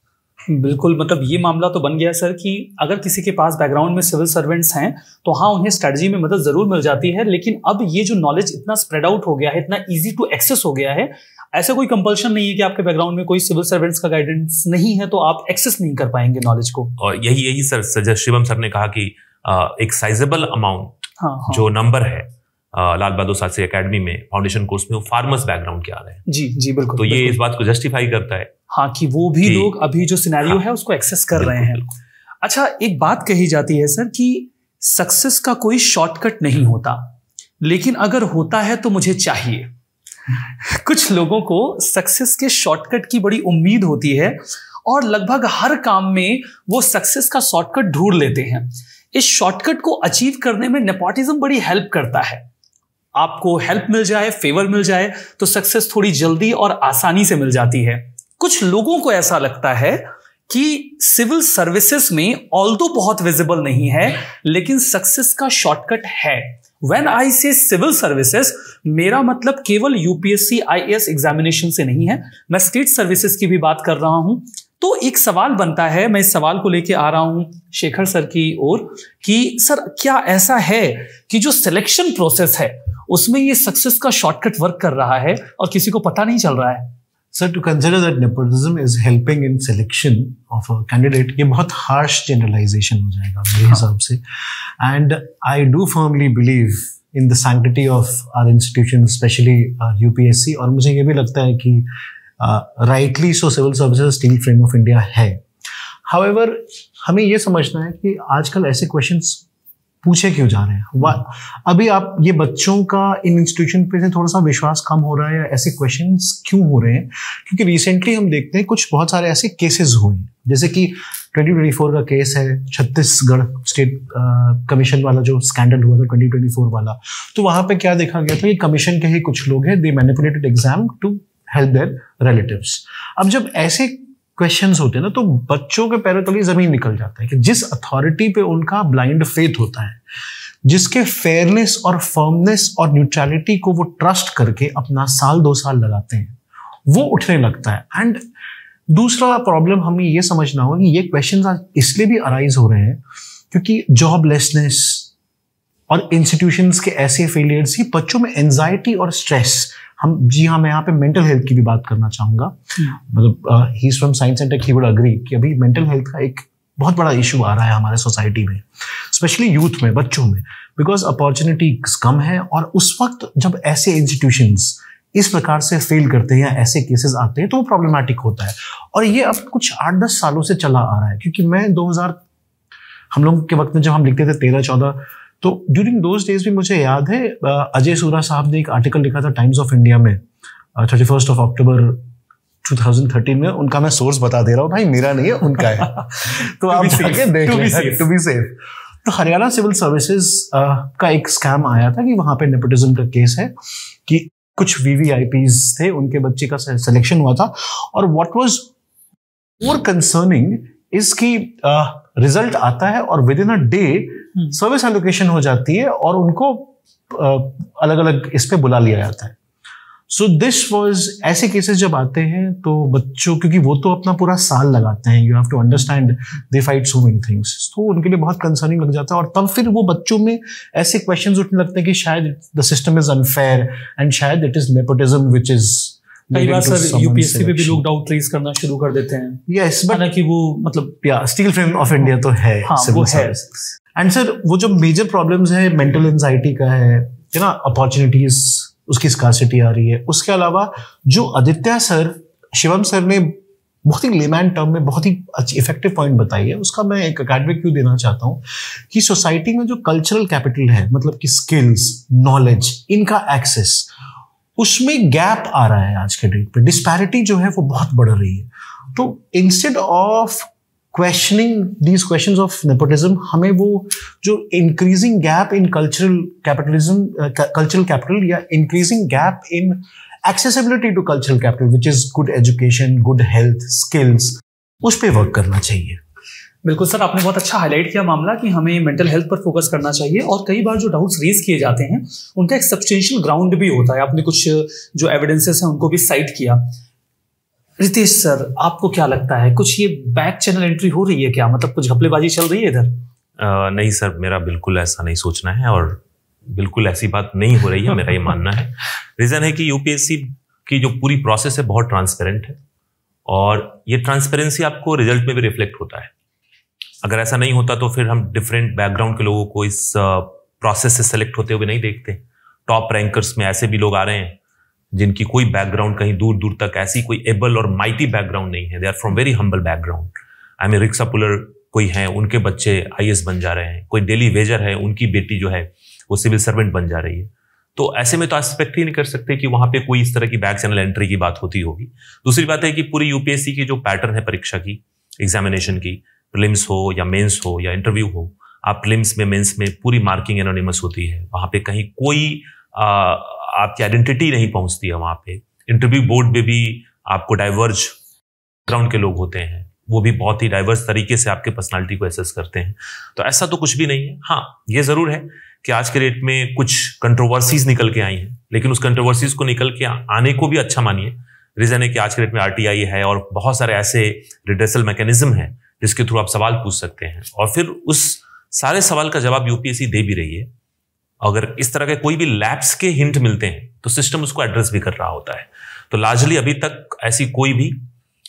बिल्कुल, मतलब ये मामला तो बन गया सर कि अगर किसी के पास बैकग्राउंड में सिविल सर्वेंट्स हैं तो हाँ, उन्हें स्ट्रेटजी में मदद जरूर मिल जाती है। लेकिन अब ये जो नॉलेज इतना स्प्रेड आउट हो गया है, इतना इजी टू एक्सेस हो गया है, ऐसा कोई कंपल्शन नहीं है कि आपके बैकग्राउंड में कोई सिविल सर्वेंट्स का गाइडेंस नहीं है तो आप एक्सेस नहीं कर पाएंगे नॉलेज को। और यही सर शिवम सर ने कहा कि एक साइजेबल अमाउंट हाँ। जो नंबर है लाल बहादुर शास्त्री एकेडमी में फाउंडेशन कोर्स में, वो फार्मर्स बैकग्राउंड के आ रहे हैं। जी बिल्कुल। तो ये इस बात को जस्टिफाई करता है, हाँ, कि वो भी लोग अभी जो सिनेरियो है उसको एक्सेस कर रहे हैं। अच्छा, एक बात कही जाती है सर कि सक्सेस का कोई शॉर्टकट नहीं होता, लेकिन अगर होता है तो मुझे चाहिए। कुछ लोगों को सक्सेस के शॉर्टकट की बड़ी उम्मीद होती है और लगभग हर काम में वो सक्सेस का शॉर्टकट ढूंढ लेते हैं। इस शॉर्टकट को अचीव करने में नेपोटिज्म बड़ी हेल्प करता है। आपको हेल्प मिल जाए, फेवर मिल जाए, तो सक्सेस थोड़ी जल्दी और आसानी से मिल जाती है। कुछ लोगों को ऐसा लगता है कि सिविल सर्विसेज में ऑल्दो बहुत विजिबल नहीं है, लेकिन सक्सेस का शॉर्टकट है। व्हेन आई से सिविल सर्विसेज, मेरा मतलब केवल यूपीएससी आईएएस एग्जामिनेशन से नहीं है, मैं स्टेट सर्विसेज की भी बात कर रहा हूं। तो एक सवाल बनता है, मैं इस सवाल को लेके आ रहा हूं शेखर सर की ओर, कि सर क्या ऐसा है कि जो सिलेक्शन प्रोसेस है उसमें ये सक्सेस का शॉर्टकट वर्क कर रहा है और किसी को पता नहीं चल रहा है? Sir, to consider that nepotism is helping in selection of a candidate, ये बहुत हार्श जनरलाइजेशन हो जाएगा मेरे हिसाब से। And I do firmly believe in the sanctity of our institution, specially UPSC. और मुझे ये भी लगता है कि rightly so civil services steel frame of India है। हाउएवर, हमें ये समझना है कि आजकल ऐसे क्वेश्चंस पूछे क्यों जा रहे हैं। अभी आप ये बच्चों का इन इंस्टीट्यूशन पे से थोड़ा सा विश्वास कम हो रहा है, या ऐसे क्वेश्चंस क्यों हो रहे हैं? क्योंकि रिसेंटली हम देखते हैं कुछ बहुत सारे ऐसे केसेस हुए, जैसे कि 2024 का केस है, छत्तीसगढ़ स्टेट कमीशन वाला जो स्कैंडल हुआ था 2024 वाला। तो वहां पे क्या देखा गया था कि कमीशन के ही कुछ लोग हैं, they manipulated exam to help their relatives. अब जब ऐसे क्वेश्चंस होते हैं ना, तो बच्चों के पैरों तले जमीन निकल जाता है कि जिस अथॉरिटी पे उनका ब्लाइंड फेथ होता है, जिसके फेयरनेस और फर्मनेस और न्यूट्रलिटी को वो ट्रस्ट करके अपना साल 2 साल लगाते हैं, वो उठने लगता है। एंड दूसरा प्रॉब्लम हमें ये समझना होगा कि ये क्वेश्चंस इसलिए भी अराइज हो रहे हैं क्योंकि जॉबलेसनेस और इंस्टीट्यूशंस के ऐसे फेलियर्स ही बच्चों में एंजाइटी और स्ट्रेस। मैं यहाँ पे मेंटल हेल्थ की भी बात करना चाहूंगा। मतलब he is from science and tech, he would agree कि अभी मेंटल हेल्थ का एक बहुत बड़ा इशू आ रहा है हमारे सोसाइटी में, स्पेशली यूथ में, बच्चों में, बिकॉज अपॉर्चुनिटीज कम है। और उस वक्त जब ऐसे इंस्टीट्यूशंस इस प्रकार से फेल करते हैं या ऐसे केसेस आते हैं तो वो प्रॉब्लमैटिक होता है। और ये अब कुछ 8-10 सालों से चला आ रहा है, क्योंकि मैं 2000 हम लोग के वक्त में जब हम लिखते थे 13-14, तो ड्यूरिंग दोज डेज भी मुझे याद है अजय सूरा साहब ने एक आर्टिकल लिखा था टाइम्स ऑफ इंडिया में 31 अक्टूबर 2013 में। उनका मैं सोर्स बता दे रहा हूँ भाई, मेरा नहीं है, उनका है। तो आप जाके देख लें, टू बी सेफ। तो हरियाणा सिविल सर्विसेज का एक स्कैम आया था कि वहां पे नेपोटिज्म का केस है कि कुछ वीवीआईपीज थे, उनके बच्चे का सिलेक्शन हुआ था। और what was more concerning is कि रिजल्ट आता है और with in a day service allocation हो जाती है और उनको अलग अलग इस पे बुला लिया जाता है। सो दिस वाज, ऐसे केसेस जब आते हैं तो बच्चों, क्योंकि वो तो अपना पूरा साल लगाते हैं, you have to understand they fight so many things, तो उनके लिए बहुत कंसर्निंग लग जाता है। और तब फिर वो बच्चों में ऐसे क्वेश्चंस उठने लगते हैं कि शायद the system is unfair and शायद it is nepotism which is. कई बार सर यूपीएससी पे भी लोग डाउट रेज करना शुरू कर देते हैं। यस, बट कि वो मतलब स्टील फ्रेम ऑफ इंडिया तो है। हाँ, वो है। एंड सर, वो जो मेजर प्रॉब्लम्स है, मेंटल एंजाइटी का है ना, अपॉर्चुनिटीज उसकी स्कार्सिटी आ रही है। उसके अलावा जो आदित्य सर, शिवम सर ने बहुत ही लेमैन टर्म में बहुत ही अच्छी इफेक्टिव पॉइंट बताई है, उसका मैं एक एकेडमिक व्यू देना चाहता हूँ कि सोसाइटी में जो कल्चरल कैपिटल है, मतलब कि स्किल्स, नॉलेज, इनका एक्सेस, उसमें गैप आ रहा है आज के डेट पे। डिस्पैरिटी जो है वो बहुत बढ़ रही है। तो instead of questioning these questions of nepotism, हमें वो जो increasing gap in cultural capital या increasing gap in accessibility to cultural capital which is good education, good health, skills, उस पर वर्क करना चाहिए। बिल्कुल सर, आपने बहुत अच्छा हाईलाइट किया मामला कि हमें मेंटल हेल्थ पर फोकस करना चाहिए। और कई बार जो डाउट्स रेज किए जाते हैं उनका एक सब्सटेंशियल ग्राउंड भी होता है। आपने कुछ जो एविडेंसेस हैं उनको भी साइट किया। रितेश सर, आपको क्या लगता है, कुछ ये बैक चैनल एंट्री हो रही है क्या? मतलब कुछ घपलेबाजी चल रही है इधर? नहीं सर, मेरा बिल्कुल ऐसा नहीं सोचना है और बिल्कुल ऐसी बात नहीं हो रही है, मेरा ये मानना है। रीजन है कि यूपीएससी की जो पूरी प्रोसेस है बहुत ट्रांसपेरेंट है और ये ट्रांसपेरेंसी आपको रिजल्ट में भी रिफ्लेक्ट होता है। अगर ऐसा नहीं होता तो फिर हम डिफरेंट बैकग्राउंड के लोगों को इस प्रोसेस से सेलेक्ट होते हुए नहीं देखते। टॉप रैंकर्स में ऐसे भी लोग आ रहे हैं जिनकी कोई बैकग्राउंड कहीं दूर दूर तक ऐसी कोई एबल और माइटी बैकग्राउंड नहीं है। They are from very humble background. I mean rickshaw puller कोई हैं, उनके बच्चे IAS बन जा रहे हैं। कोई डेली वेजर है, उनकी बेटी जो है वो सिविल सर्वेंट बन जा रही है। तो ऐसे में तो एक्सपेक्ट ही नहीं कर सकते कि वहां पे कोई इस तरह की बैक चैनल एंट्री की बात होती होगी। दूसरी बात है कि पूरी UPSC की जो पैटर्न है परीक्षा की, एग्जामिनेशन की, प्रीलिम्स हो या मेंस हो या इंटरव्यू हो, आप प्रीलिम्स में मेंस में पूरी मार्किंग एनोनिमस होती है। वहां पे कहीं कोई आपकी आइडेंटिटी नहीं पहुंचती है। वहां पे इंटरव्यू बोर्ड में भी आपको डाइवर्ज ग्राउंड के लोग होते हैं, वो भी बहुत ही डाइवर्स तरीके से आपके पर्सनालिटी को एसेस करते हैं। तो ऐसा तो कुछ भी नहीं है। हाँ, ये जरूर है कि आज के डेट में कुछ कंट्रोवर्सीज निकल के आई हैं, लेकिन उस कंट्रोवर्सीज को निकल के आने को भी अच्छा मानिए। रीजन है कि आज के डेट में RTI है और बहुत सारे ऐसे रिड्रेसल मैकेनिज्म है जिसके थ्रू आप सवाल पूछ सकते हैं, और फिर उस सारे सवाल का जवाब UPSC दे भी रही है। अगर इस तरह के कोई भी लैप्स के हिंट मिलते हैं तो सिस्टम उसको एड्रेस भी कर रहा होता है। तो लार्जली अभी तक ऐसी कोई भी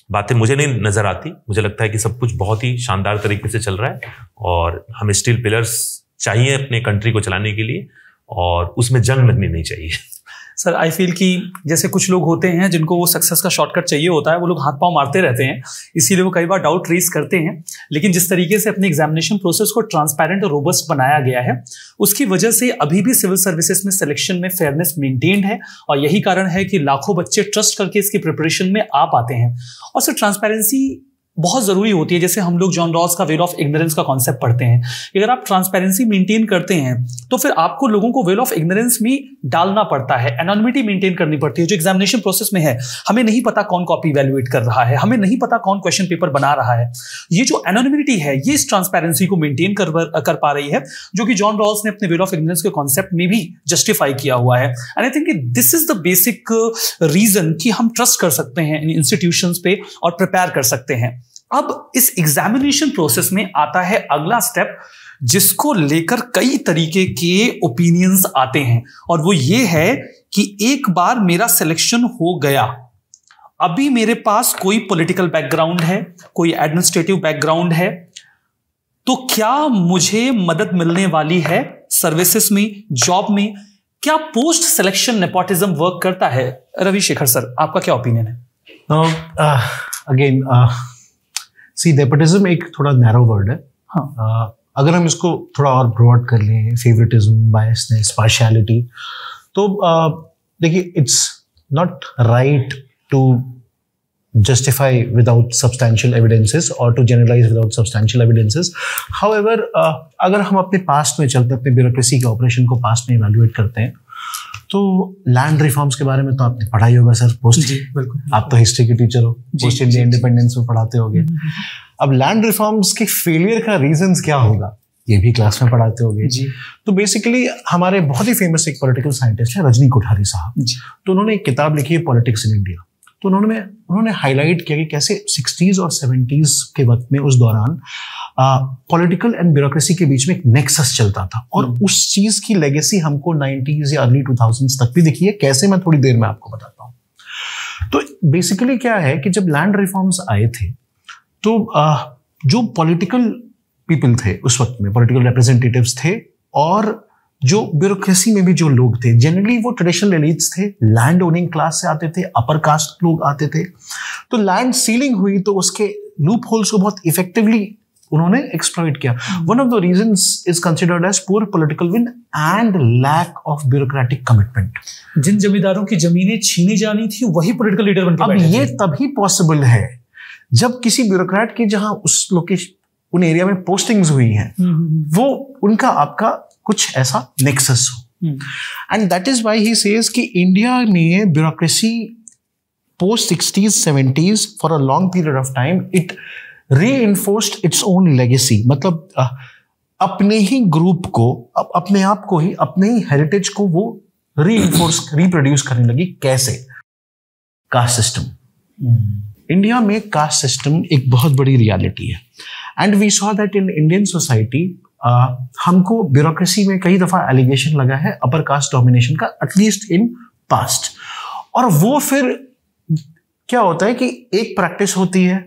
बातें मुझे नहीं नजर आती। मुझे लगता है कि सब कुछ बहुत ही शानदार तरीके से चल रहा है और हम स्टील पिलर्स चाहिए अपने कंट्री को चलाने के लिए, और उसमें जंग लगनी नहीं चाहिए। सर, आई फील कि जैसे कुछ लोग होते हैं जिनको वो सक्सेस का शॉर्टकट चाहिए होता है, वो लोग हाथ पांव मारते रहते हैं, इसीलिए वो कई बार डाउट रेज करते हैं। लेकिन जिस तरीके से अपने एग्जामिनेशन प्रोसेस को ट्रांसपेरेंट और रोबस्ट बनाया गया है, उसकी वजह से अभी भी सिविल सर्विसेज में सिलेक्शन में फेयरनेस मेंटेन्ड है, और यही कारण है कि लाखों बच्चे ट्रस्ट करके इसकी प्रिपरेशन में आ पाते हैं। और सर, ट्रांसपेरेंसी बहुत जरूरी होती है। जैसे हम लोग जॉन रॉल्स का वेल ऑफ इग्नोरेंस का कॉन्सेप्ट पढ़ते हैं, अगर आप ट्रांसपेरेंसी मेंटेन करते हैं तो फिर आपको लोगों को वेल ऑफ इग्नोरेंस में डालना पड़ता है, एनोनिमिटी मेंटेन करनी पड़ती है। जो एग्जामिनेशन प्रोसेस में है, हमें नहीं पता कौन कॉपी इवैल्यूएट कर रहा है, हमें नहीं पता कौन क्वेश्चन पेपर बना रहा है। ये जो एनोनिमिटी है, ये इस ट्रांसपेरेंसी को मेंटेन कर पा रही है, जो कि जॉन रॉल्स ने अपने वेल ऑफ इग्नोरेंस के कॉन्सेप्ट में भी जस्टिफाई किया हुआ है। And I think this is the basic reason कि हम ट्रस्ट कर सकते हैं इन इंस्टीट्यूशंस पे और प्रिपेयर कर सकते हैं। अब इस एग्जामिनेशन प्रोसेस में आता है अगला स्टेप, जिसको लेकर कई तरीके के ओपिनियंस आते हैं, और वो ये है कि एक बार मेरा सिलेक्शन हो गया, अभी मेरे पास कोई पॉलिटिकल बैकग्राउंड है, कोई एडमिनिस्ट्रेटिव बैकग्राउंड है, तो क्या मुझे मदद मिलने वाली है सर्विसेज में, जॉब में? क्या पोस्ट सिलेक्शन नेपोटिज्म वर्क करता है? रवि शेखर सर, आपका क्या ओपिनियन है? अगेन सी, नेपोटिज्म एक थोड़ा नैरो वर्ड है। हाँ। अगर हम इसको थोड़ा और ब्रॉड कर लें, फेवरेटिज्म, बायसनेस, पार्शियलिटी, तो देखिए, it's not right to justify without substantial evidences or to generalize without substantial evidences. However, अगर हम अपने पास्ट में चलते, अपने ब्यूरोक्रेसी के ऑपरेशन को पास्ट में इवैल्यूएट करते हैं, तो लैंड रिफॉर्म्स के बारे में तो आपने पढ़ा ही होगा सर, पोस्ट। जी बिल्कुल, आप तो हिस्ट्री के टीचर हो, पोस्ट इंडिया इंडिपेंडेंस में पढ़ाते होगे। अब लैंड रिफॉर्म्स के फेलियर का रीजंस क्या होगा, ये भी क्लास में पढ़ाते होगे जी। तो बेसिकली हमारे बहुत ही फेमस एक पॉलिटिकल साइंटिस्ट है रजनी कोठारी साहब, तो उन्होंने एक किताब लिखी है पॉलिटिक्स इन इंडिया। तो उन्होंने हाईलाइट किया कि कैसे 60s और 70s के वक्त में, उस दौरान पॉलिटिकल एंड ब्यूरोक्रेसी के बीच में एक नेक्सस चलता था, और उस चीज की लेगेसी हमको 90s या अर्ली 2000s तक भी दिखी है। कैसे, मैं थोड़ी देर में आपको बताता हूँ। तो बेसिकली क्या है कि जब लैंड रिफॉर्म्स आए थे, तो जो पॉलिटिकल पीपल थे उस वक्त में, पॉलिटिकल रिप्रेजेंटेटिव्स थे, और जो ब्यूरोक्रेसी में भी जो लोग थे, जनरली वो ट्रेडिशनल एलिट्स थे, लैंड ओनिंग क्लास से आते थे, अपर कास्ट लोग आते थे। तो लैंड सीलिंग हुई तो उसके लूप होल्स को बहुत इफेक्टिवली उन्होंने एक्सप्लॉइट किया। One of the reasons is considered as poor political win and lack of bureaucratic commitment. जिन जमींदारों की जमीनें छीनी जानी थी, वही पॉलिटिकल लीडर बनके बैठे थे। अब ये तभी पॉसिबल है जब किसी ब्यूरोक्रेट की, जहां उस लोकेशन, उन एरिया में पोस्टिंग्स हुई हैं, वो उनका आपका कुछ ऐसा नेक्सस हो। And that is why he says कि इंडिया में bureaucracy post 60s 70s for a long period of time it reinforced its own legacy. मतलब अपने ही ग्रुप को, अपने आप को ही, अपने ही हेरिटेज को वो रिप्रोड्यूस करने लगी। कैसे? Caste system. इंडिया में कास्ट सिस्टम एक बहुत बड़ी रियलिटी है, and we saw that in Indian society हमको ब्यूरोक्रेसी में कई दफा एलिगेशन लगा है अपर कास्ट डोमिनेशन का, एटलीस्ट इन पास्ट। और वो फिर क्या होता है कि एक प्रैक्टिस होती है,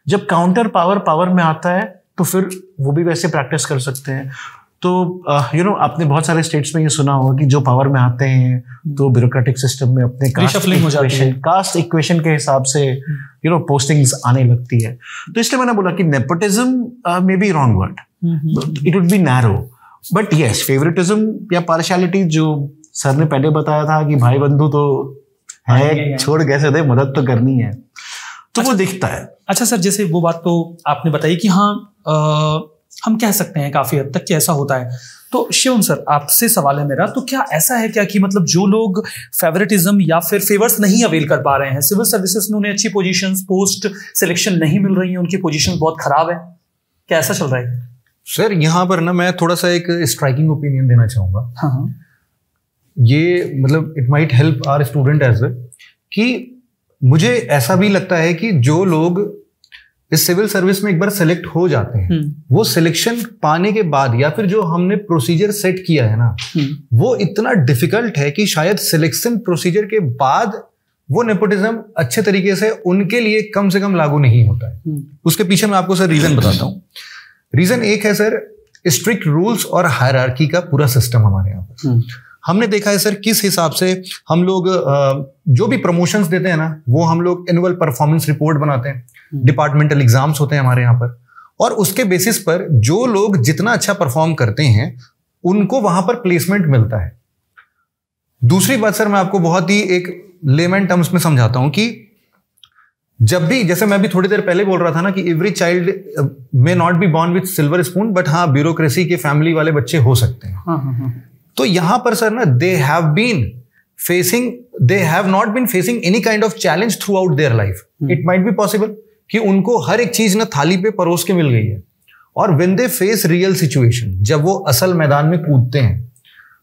जब काउंटर पावर में आता है तो फिर वो भी वैसे प्रैक्टिस कर सकते हैं। तो आपने बहुत सारे स्टेट्स में ये सुना होगा कि जो पावर में आते हैं तो ब्यूरोक्रेटिक सिस्टम में अपने कास्ट इक्वेशन के हिसाब से पोस्टिंग्स आने लगती है। तो इसलिए मैंने बोला कि nepotism may be wrong word, it would be narrow, but yes favouritism या पार्शियलिटी जो सर ने पहले बताया था कि भाई बंधु तो है, छोड़ कैसे दे, मदद तो करनी है, तो वो दिखता है। अच्छा सर, जैसे वो बात तो आपने बताई कि हाँ हम कह सकते हैं काफी हद तक कि ऐसा होता है। तो शिवम सर, आपसे सवाल है मेरा, तो क्या ऐसा है क्या कि मतलब जो लोग फेवरेटिज्म या फिर फेवर्स नहीं अवेल कर पा रहे हैं, सिविल सर्विसेज में उन्हें अच्छी पोजीशंस, पोस्ट सिलेक्शन नहीं मिल रही है, उनकी पोजीशन बहुत खराब है, क्या ऐसा चल रहा है? सर यहाँ पर ना मैं थोड़ा सा एक स्ट्राइकिंग ओपिनियन देना चाहूंगा। हाँ। ये मतलब it might help our student as well, कि मुझे ऐसा भी लगता है कि जो लोग इस सिविल सर्विस में एक बार सेलेक्ट हो जाते हैं, वो सिलेक्शन पाने के बाद या फिर जो हमने प्रोसीजर सेट किया है ना, वो इतना डिफिकल्ट है कि शायद सिलेक्शन प्रोसीजर के बाद वो नेपोटिज्म अच्छे तरीके से उनके लिए कम से कम लागू नहीं होता है। उसके पीछे मैं आपको सर रीजन बताता हूँ। रीजन एक है सर, स्ट्रिक्ट रूल्स और हायरार्की का पूरा सिस्टम हमारे यहाँ पर। हमने देखा है सर किस हिसाब से हम लोग जो भी प्रमोशंस देते हैं ना, वो हम लोग एनुअल परफॉर्मेंस रिपोर्ट बनाते हैं, डिपार्टमेंटल एग्जाम्स होते हैं हमारे यहाँ पर, और उसके बेसिस पर जो लोग जितना अच्छा परफॉर्म करते हैं उनको वहां पर प्लेसमेंट मिलता है। दूसरी बात सर, मैं आपको बहुत ही एक लेमन टर्म्स में समझाता हूं कि जब भी, जैसे मैं भी थोड़ी देर पहले बोल रहा था ना कि every child may not be born with silver spoon, but हाँ ब्यूरोक्रेसी के फैमिली वाले बच्चे हो सकते हैं। तो यहां पर सर ना they have not been facing any kind of challenge throughout their life. It might be possible कि उनको हर एक चीज ना थाली पे परोस के मिल गई है, और when they face real situation, जब वो असल मैदान में कूदते हैं,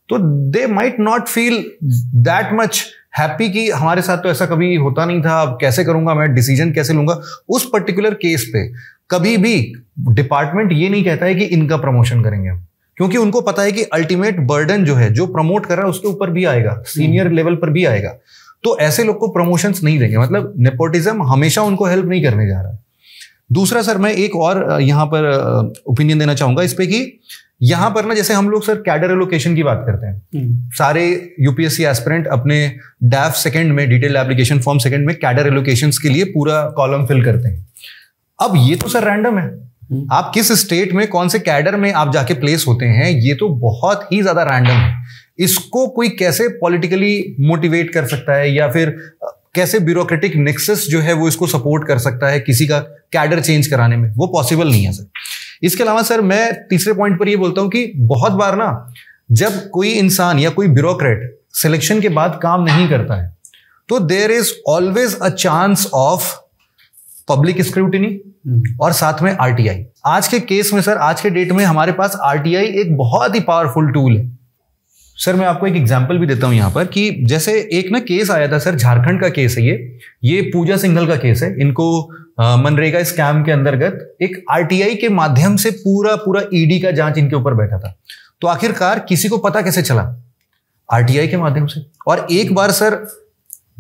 तो they might not feel that much happy कि हमारे साथ तो ऐसा कभी होता नहीं था, अब कैसे करूंगा मैं, डिसीजन कैसे लूंगा। उस पर्टिकुलर केस पे कभी भी डिपार्टमेंट ये नहीं कहता है कि इनका प्रमोशन करेंगे हम, क्योंकि उनको पता है कि अल्टीमेट बर्डन जो है, जो प्रमोट कर रहा है उसके ऊपर भी आएगा, सीनियर लेवल पर भी आएगा। तो ऐसे लोग को प्रमोशंस नहीं देंगे, मतलब नेपोटिज्म हमेशा उनको हेल्प नहीं करने जा रहा है। दूसरा सर, मैं एक और यहाँ पर ओपिनियन देना चाहूंगा इस पे कि यहाँ पर ना जैसे हम लोग सर कैडर एलोकेशन की बात करते हैं, सारे यूपीएससी एस्पिरेंट अपने डैफ सेकंड में, डिटेल एप्लीकेशन फॉर्म सेकंड में कैडर एलोकेशंस के लिए पूरा कॉलम फिल करते हैं। अब ये तो सर रैंडम है, आप किस स्टेट में कौन से कैडर में आप जाके प्लेस होते हैं, ये तो बहुत ही ज्यादा रैंडम है। इसको कोई कैसे पॉलिटिकली मोटिवेट कर सकता है, या फिर कैसे ब्यूरोक्रेटिक नेक्सस जो है वो इसको सपोर्ट कर सकता है किसी का कैडर चेंज कराने में, वो पॉसिबल नहीं है सर। इसके अलावा सर मैं तीसरे पॉइंट पर ये बोलता हूं कि बहुत बार ना जब कोई इंसान या कोई ब्यूरोक्रेट सिलेक्शन के बाद काम नहीं करता है, तो there is always a chance of public scrutiny और साथ में आरटीआई। आज के केस में सर, आज के डेट में हमारे पास आरटीआई एक बहुत ही पावरफुल टूल है। सर मैं आपको एक एग्जांपल भी देता हूं यहां पर कि जैसे एक ना केस आया था सर, झारखंड का केस है ये पूजा सिंघल का केस है। इनको मनरेगा स्कैम के अंतर्गत एक आरटीआई के माध्यम से पूरा ईडी का जांच इनके ऊपर बैठा था। तो आखिरकार किसी को पता कैसे चला? आरटीआई के माध्यम से। और एक बार सर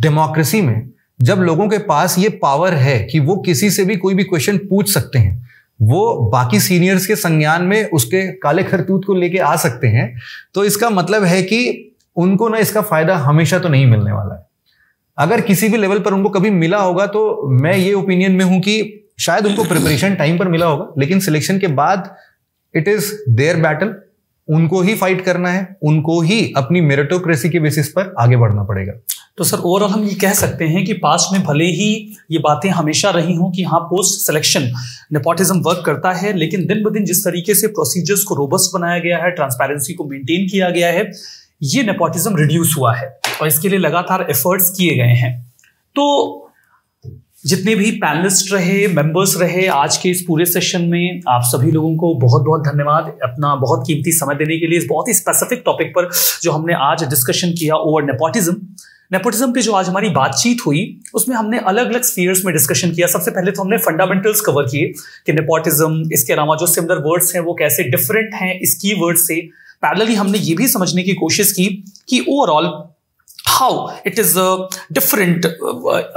डेमोक्रेसी में जब लोगों के पास ये पावर है कि वो किसी से भी कोई भी क्वेश्चन पूछ सकते हैं, वो बाकी सीनियर्स के संज्ञान में उसके काले खरतूत को लेके आ सकते हैं, तो इसका मतलब है कि उनको ना इसका फायदा हमेशा तो नहीं मिलने वाला है। अगर किसी भी लेवल पर उनको कभी मिला होगा तो मैं ये ओपिनियन में हूं कि शायद उनको प्रिपरेशन टाइम पर मिला होगा, लेकिन सिलेक्शन के बाद इट इज देयर बैटल, उनको ही फाइट करना है, उनको ही अपनी मेरिटोक्रेसी के बेसिस पर आगे बढ़ना पड़ेगा। तो सर ओवरऑल हम ये कह सकते हैं कि पास्ट में भले ही ये बातें हमेशा रही हों कि हाँ पोस्ट सिलेक्शन नेपोटिज्म वर्क करता है, लेकिन दिन ब दिन जिस तरीके से प्रोसीजर्स को रोबस्ट बनाया गया है, ट्रांसपेरेंसी को मेंटेन किया गया है, ये नेपोटिज्म रिड्यूस हुआ है और इसके लिए लगातार एफर्ट्स किए गए हैं। तो जितने भी पैनलिस्ट रहे, मेंबर्स रहे आज के इस पूरे सेशन में, आप सभी लोगों को बहुत बहुत धन्यवाद अपना बहुत कीमती समय देने के लिए इस बहुत ही स्पेसिफिक टॉपिक पर जो हमने आज डिस्कशन किया ओवर नेपोटिज्म पे जो आज हमारी बातचीत हुई उसमें हमने अलग अलग स्फीयर्स में डिस्कशन किया। सबसे पहले तो हमने फंडामेंटल्स कवर किए कि नेपोटिज्म, इसके अलावा जो सिमिलर वर्ड्स हैं वो कैसे डिफरेंट हैं इस कीवर्ड से। पैरेलली हमने ये भी समझने की कोशिश की कि overall how it is different,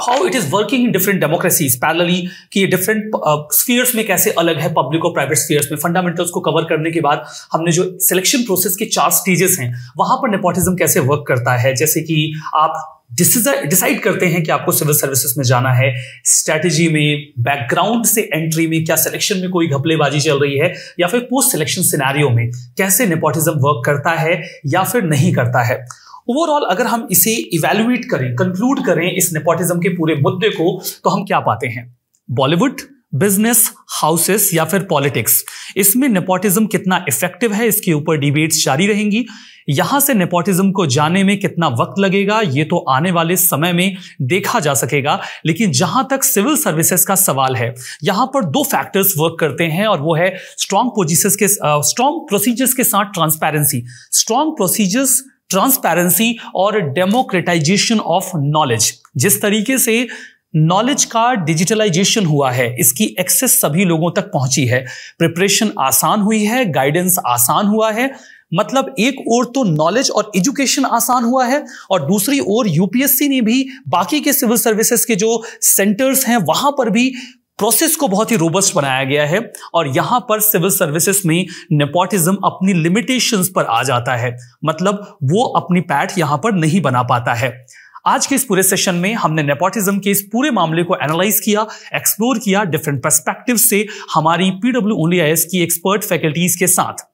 how it is working in different democracies parallelly, कि ये different spheres में कैसे अलग है पब्लिक और प्राइवेट स्फीयर्स में। फंडामेंटल्स को कवर करने के बाद हमने जो सिलेक्शन प्रोसेस के 4 स्टेजेस हैं वहां पर नेपोटिज्म कैसे वर्क करता है, जैसे कि आप डिसाइड करते हैं कि आपको सिविल सर्विसेज में जाना है, स्ट्रेटेजी में, बैकग्राउंड से एंट्री में, क्या सिलेक्शन में कोई घपलेबाजी चल रही है या फिर पोस्ट सिलेक्शन सिनेरियो में कैसे नेपोटिज्म वर्क करता है या फिर नहीं करता है। ओवरऑल अगर हम इसे इवैल्यूएट करें, कंक्लूड करें इस नेपोटिज्म के पूरे मुद्दे को, तो हम क्या पाते हैं? बॉलीवुड, बिजनेस, हाउसेस या फिर पॉलिटिक्स, इसमें नेपोटिज्म कितना इफेक्टिव है इसके ऊपर डिबेट्स जारी रहेंगी। यहां से नेपोटिज्म को जाने में कितना वक्त लगेगा ये तो आने वाले समय में देखा जा सकेगा, लेकिन जहां तक सिविल सर्विसेज का सवाल है यहां पर 2 फैक्टर्स वर्क करते हैं और वो है स्ट्रॉन्ग प्रोसीजर्स के साथ ट्रांसपेरेंसी, स्ट्रॉन्ग प्रोसीजर्स, ट्रांसपेरेंसी और डेमोक्रेटाइजेशन ऑफ नॉलेज। जिस तरीके से नॉलेज का डिजिटलाइजेशन हुआ है, इसकी एक्सेस सभी लोगों तक पहुंची है, प्रिपरेशन आसान हुई है, गाइडेंस आसान हुआ है, मतलब एक ओर तो नॉलेज और एजुकेशन आसान हुआ है और दूसरी ओर यूपीएससी ने भी बाकी के सिविल सर्विसेज के जो सेंटर्स हैं वहां पर भी प्रोसेस को बहुत ही रोबस्ट बनाया गया है और यहां पर सिविल सर्विसेज में नेपोटिज्म अपनी लिमिटेशंस पर आ जाता है, मतलब वो अपनी पैठ यहां पर नहीं बना पाता है। आज के इस पूरे सेशन में हमने नेपोटिज्म के इस पूरे मामले को एनालाइज किया, एक्सप्लोर किया डिफरेंट पर्सपेक्टिव से हमारी PWOnly-IAS की एक्सपर्ट फैकल्टीज के साथ।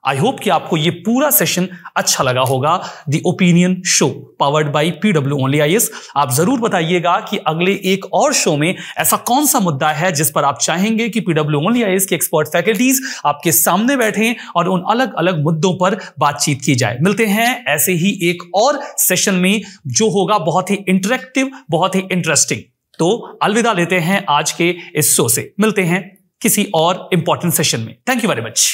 आई होप कि आपको ये पूरा सेशन अच्छा लगा होगा। The opinion show powered by PWOnly-IAS। आप जरूर बताइएगा कि अगले एक और शो में ऐसा कौन सा मुद्दा है जिस पर आप चाहेंगे कि PWOnly-IAS की एक्सपर्ट फैकल्टीज आपके सामने बैठें और उन अलग अलग मुद्दों पर बातचीत की जाए। मिलते हैं ऐसे ही एक और सेशन में जो होगा बहुत ही इंटरेक्टिव, बहुत ही इंटरेस्टिंग। तो अलविदा लेते हैं आज के इस शो से, मिलते हैं किसी और इंपॉर्टेंट सेशन में। Thank you very much.